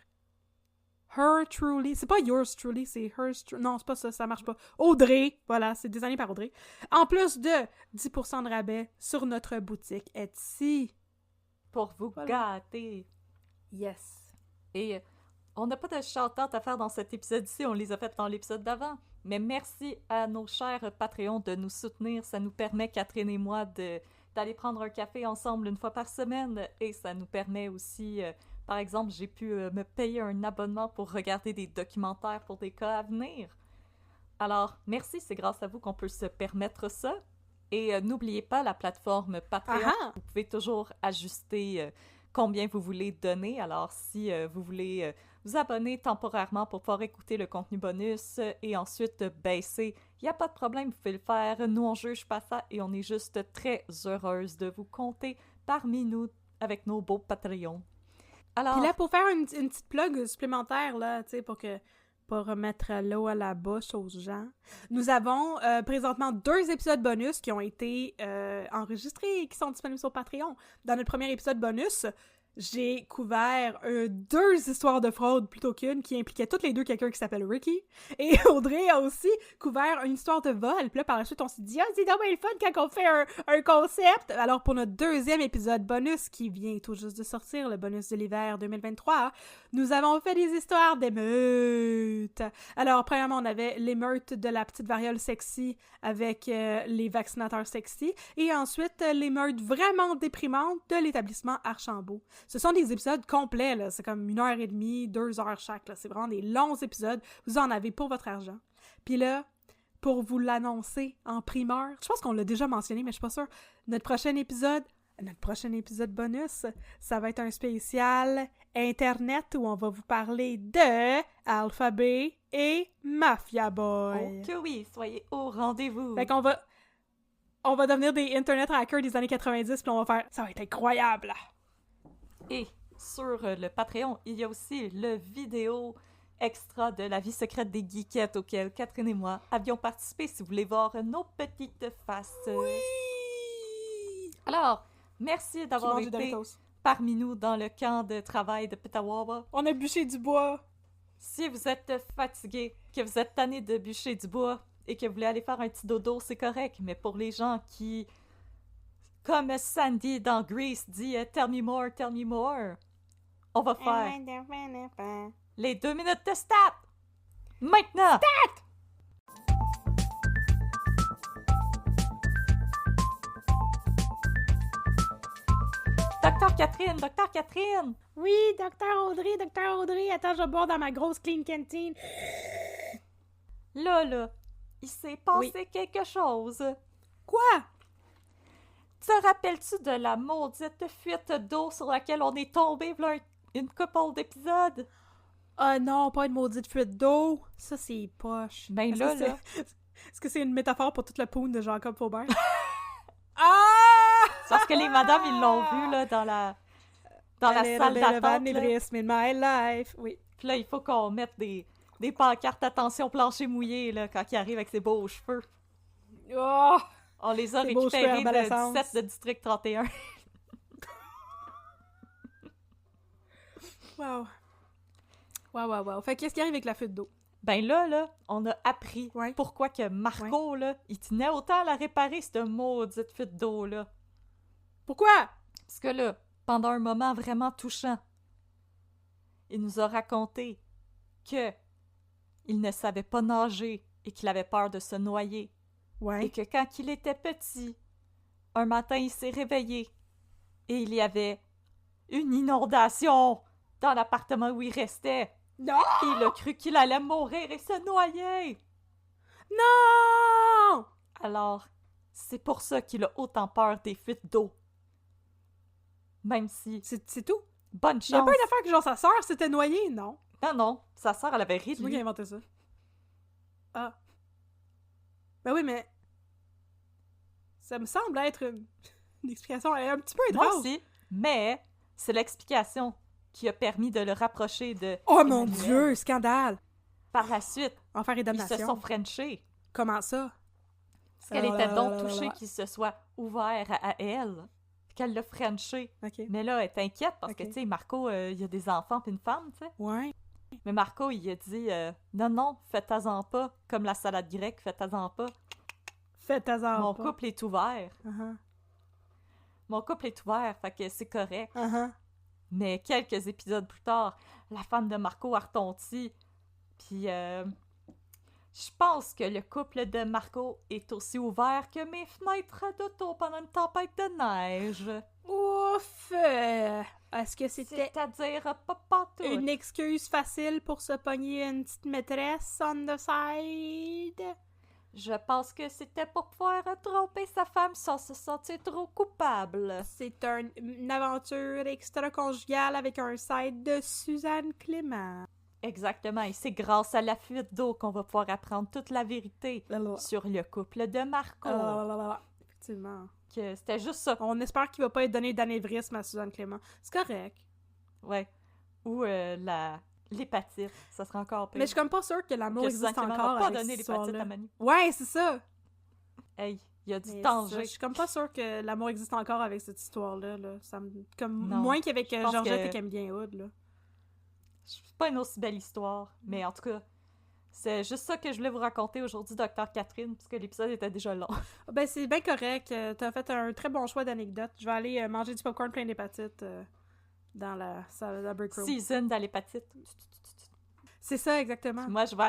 Her Truly. C'est pas Yours Truly, c'est Hers Truly. Non, c'est pas ça, ça marche pas. Audrey, voilà, c'est designé par Audrey. En plus de 10% de rabais sur notre boutique Etsy. Pour vous gâter. Yes. Et on n'a pas de shout-out à faire dans cet épisode-ci, on les a fait dans l'épisode d'avant. Mais merci à nos chers Patreons de nous soutenir. Ça nous permet, Catherine et moi, d'aller prendre un café ensemble une fois par semaine. Et ça nous permet aussi, par exemple, j'ai pu me payer un abonnement pour regarder des documentaires pour des cas à venir. Alors, merci, c'est grâce à vous qu'on peut se permettre ça. Et n'oubliez pas la plateforme Patreon. Aha! Vous pouvez toujours ajuster combien vous voulez donner. Alors, si vous voulez vous abonner temporairement pour pouvoir écouter le contenu bonus et ensuite baisser, il n'y a pas de problème, vous pouvez le faire. Nous, on juge pas ça et on est juste très heureuse de vous compter parmi nous avec nos beaux Patreons. Alors, Puis là, pour faire une petite plug supplémentaire, là, tu sais, pour remettre l'eau à la bouche aux gens, nous avons présentement 2 épisodes bonus qui ont été enregistrés et qui sont disponibles sur Patreon. Dans notre premier épisode bonus, j'ai couvert 2 histoires de fraude plutôt qu'une qui impliquait toutes les 2 quelqu'un qui s'appelle Ricky. Et Audrey a aussi couvert une histoire de vol. Puis là, par la suite, on s'est dit « Ah, c'est dommage le fun quand on fait un concept! » Alors, pour notre 2e épisode bonus qui vient tout juste de sortir, le bonus de l'hiver 2023, nous avons fait des histoires d'émeutes. Alors, premièrement, on avait l'émeute de la petite variole sexy avec les vaccinateurs sexy. Et ensuite, l'émeute vraiment déprimante de l'établissement Archambault. Ce sont des épisodes complets, là. C'est comme 1h30, 2h chaque, là. C'est vraiment des longs épisodes. Vous en avez pour votre argent. Puis là, pour vous l'annoncer en primeur, je pense qu'on l'a déjà mentionné, mais je suis pas sûre. Notre prochain épisode bonus, ça va être un spécial Internet où on va vous parler de Alphabet et Mafia Boy. oh que oui, soyez au rendez-vous. Fait qu'on va devenir des Internet hackers des années 90, puis on va faire... Ça va être incroyable! Et sur le Patreon, il y a aussi le vidéo extra de La vie secrète des geekettes auquel Catherine et moi avions participé si vous voulez voir nos petites faces. Oui! Alors, merci d'avoir Qui mange des été Doritos. parmi nous dans le camp de travail de Petawawa. On a bûché du bois. Si vous êtes fatigué, que vous êtes tanné de bûcher du bois et que vous voulez aller faire un petit dodo, c'est correct. Mais pour les gens qui, comme Sandy dans Grease dit « Tell me more », on va faire les 2 minutes de stat! Maintenant! Docteur Catherine! Oui, Docteur Audrey, attends, je bois dans ma grosse clean canteen. Là, il s'est passé quelque chose. Quoi? Te rappelles-tu de la maudite fuite d'eau sur laquelle on est tombé v'là une couple d'épisodes? Ah non, pas une maudite fuite d'eau. Ça, c'est poche. Ben là. Est-ce que c'est une métaphore pour toute la poune de Jacob Faubert? Ah! C'est parce que les madames, ils l'ont vu, là, dans la salle d'attente. In my life. Oui. Puis là, il faut qu'on mette des pancartes « Attention, plancher mouillé », là, quand il arrive avec ses beaux cheveux. Oh! On les a Ses beaux cheveux récupérés de herbalescence. 17 de District 31. Wow. Fait qu'est-ce qui arrive avec la fuite d'eau? Ben là, on a appris Ouais. pourquoi que Marco, là, il tenait autant à la réparer, cette maudite fuite d'eau-là. Pourquoi? Parce que là, pendant un moment vraiment touchant, il nous a raconté que il ne savait pas nager et qu'il avait peur de se noyer. Ouais. Et que quand il était petit, un matin, il s'est réveillé et il y avait une inondation dans l'appartement où il restait. Non! Et il a cru qu'il allait mourir et se noyer. Non! Alors, c'est pour ça qu'il a autant peur des fuites d'eau. Même si, C'est tout? bonne Il y a chance. pas une affaire que genre sa sœur s'était noyée, non? Non, sa sœur, elle avait ri C'est de moi qui ai lui. inventé ça. Ah. Ben oui, mais... Ça me semble être une explication un petit peu Moi étrange. aussi, mais c'est l'explication qui a permis de le rapprocher de Oh mon Emmanuel. Dieu, scandale! Par la suite, Enfer et ils damnation. se sont frenchés. Comment ça? Parce qu'elle était donc touchée qu'il se soit ouvert à elle. Puis qu'elle l'a frenché. Ok. Mais là, elle est inquiète parce que, Ok. tu sais, Marco, il y a des enfants puis une femme, tu sais. Ouais. Mais Marco, il a dit non, faites-en pas. Comme la salade grecque, faites-en pas. Faites hasard. Mon couple est ouvert. Uh-huh. Mon couple est ouvert, fait que c'est correct. Uh-huh. Mais quelques épisodes plus tard, la femme de Marco a retonti. Puis, je pense que le couple de Marco est aussi ouvert que mes fenêtres d'auto pendant une tempête de neige. Ouf! Est-ce que c'était C'est-à-dire pas partout. une excuse facile pour se pogner une petite maîtresse on the side? Je pense que c'était pour pouvoir tromper sa femme sans se sentir trop coupable. C'est une aventure extra-conjugale avec un side de Suzanne Clément. Exactement, et c'est grâce à la fuite d'eau qu'on va pouvoir apprendre toute la vérité Lalalala. sur le couple de Marco. Lalalala. Effectivement. Que c'était juste ça. On espère qu'il va pas être donné d'anévrisme à Suzanne Clément. C'est correct. Ouais. Ou l'hépatite, ça sera encore pire. Mais je suis comme pas sûre que l'amour que existe Suzanne Clément encore va pas avec donner cette l'hépatite histoire-là. à Manu. Ouais, c'est ça. Hey, il y a du Mais danger. ça, je suis comme pas sûre que l'amour existe encore avec cette histoire-là. Là. Ça me... comme Non. moins qu'avec Je pense Georgette que- et Camille Hood. Là. C'est pas une aussi belle histoire, mais en tout cas, c'est juste ça que je voulais vous raconter aujourd'hui, Docteur Catherine, puisque l'épisode était déjà long. Ben, c'est bien correct. T'as fait un très bon choix d'anecdote. Je vais aller manger du popcorn plein d'hépatite dans la salle de la break room. Season à l'hépatite. C'est ça, exactement. Moi, je vais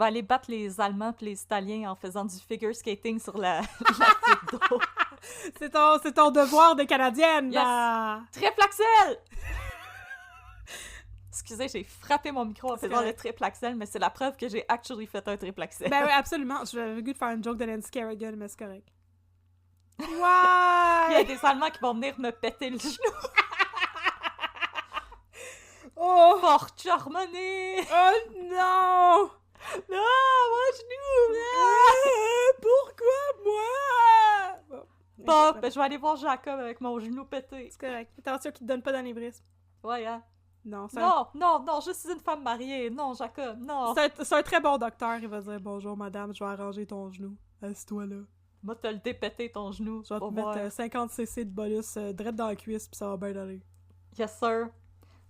aller battre les Allemands et les Italiens en faisant du figure skating sur la fuite d'eau. C'est ton devoir de Canadienne, Yes. là! Triple Axel! Excusez, j'ai frappé mon micro en C'est faisant le correct. triple Axel, mais c'est la preuve que j'ai actually fait un triple Axel. Ben oui, absolument. J'avais le goût de faire une joke de Nancy Kerrigan, mais c'est correct. Il y a Ouais! des Allemands qui vont venir me péter le genou. Oh! Fort Charmonet! Oh non! Ah, mon genou! Pourquoi moi? Bon, ben, je vais aller voir Jacob avec mon genou pété. C'est correct. Attention qu'il te donne pas d'anévrisme. Ouais, hein? Non, Non, je suis une femme mariée. Non, Jacob, non. C'est un très bon docteur. Il va dire « Bonjour, madame, je vais arranger ton genou. Assieds-toi là. Va te le dépéter ton genou. Je vais te mettre 50 cc de bolus direct dans la cuisse, puis ça va bien aller. » Yes, sir.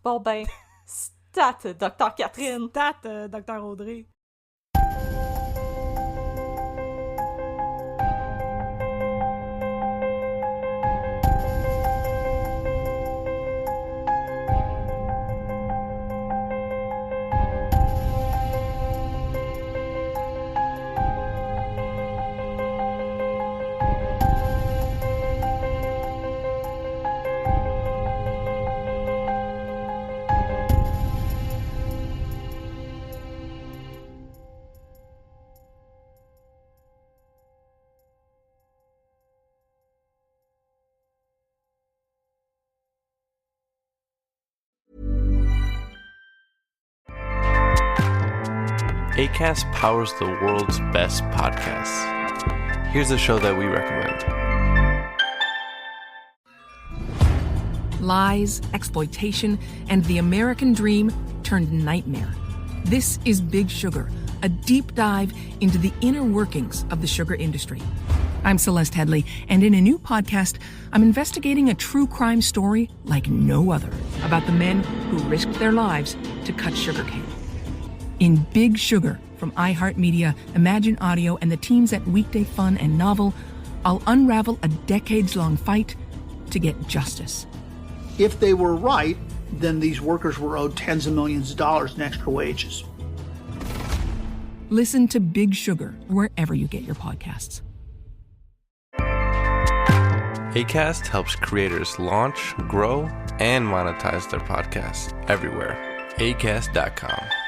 Bon ben, stat, Dr. Catherine. Stat, docteur Audrey. Acast powers the world's best podcasts. Here's a show that we recommend. Lies, exploitation, and the American dream turned nightmare. This is Big Sugar, a deep dive into the inner workings of the sugar industry. I'm Celeste Headley, and in a new podcast, I'm investigating a true crime story like no other about the men who risked their lives to cut sugarcane. In Big Sugar from iHeartMedia, Imagine Audio, and the teams at Weekday Fun and Novel, I'll unravel a decades-long fight to get justice. If they were right, then these workers were owed tens of millions of dollars in extra wages. Listen to Big Sugar wherever you get your podcasts. Acast helps creators launch, grow, and monetize their podcasts everywhere. Acast.com.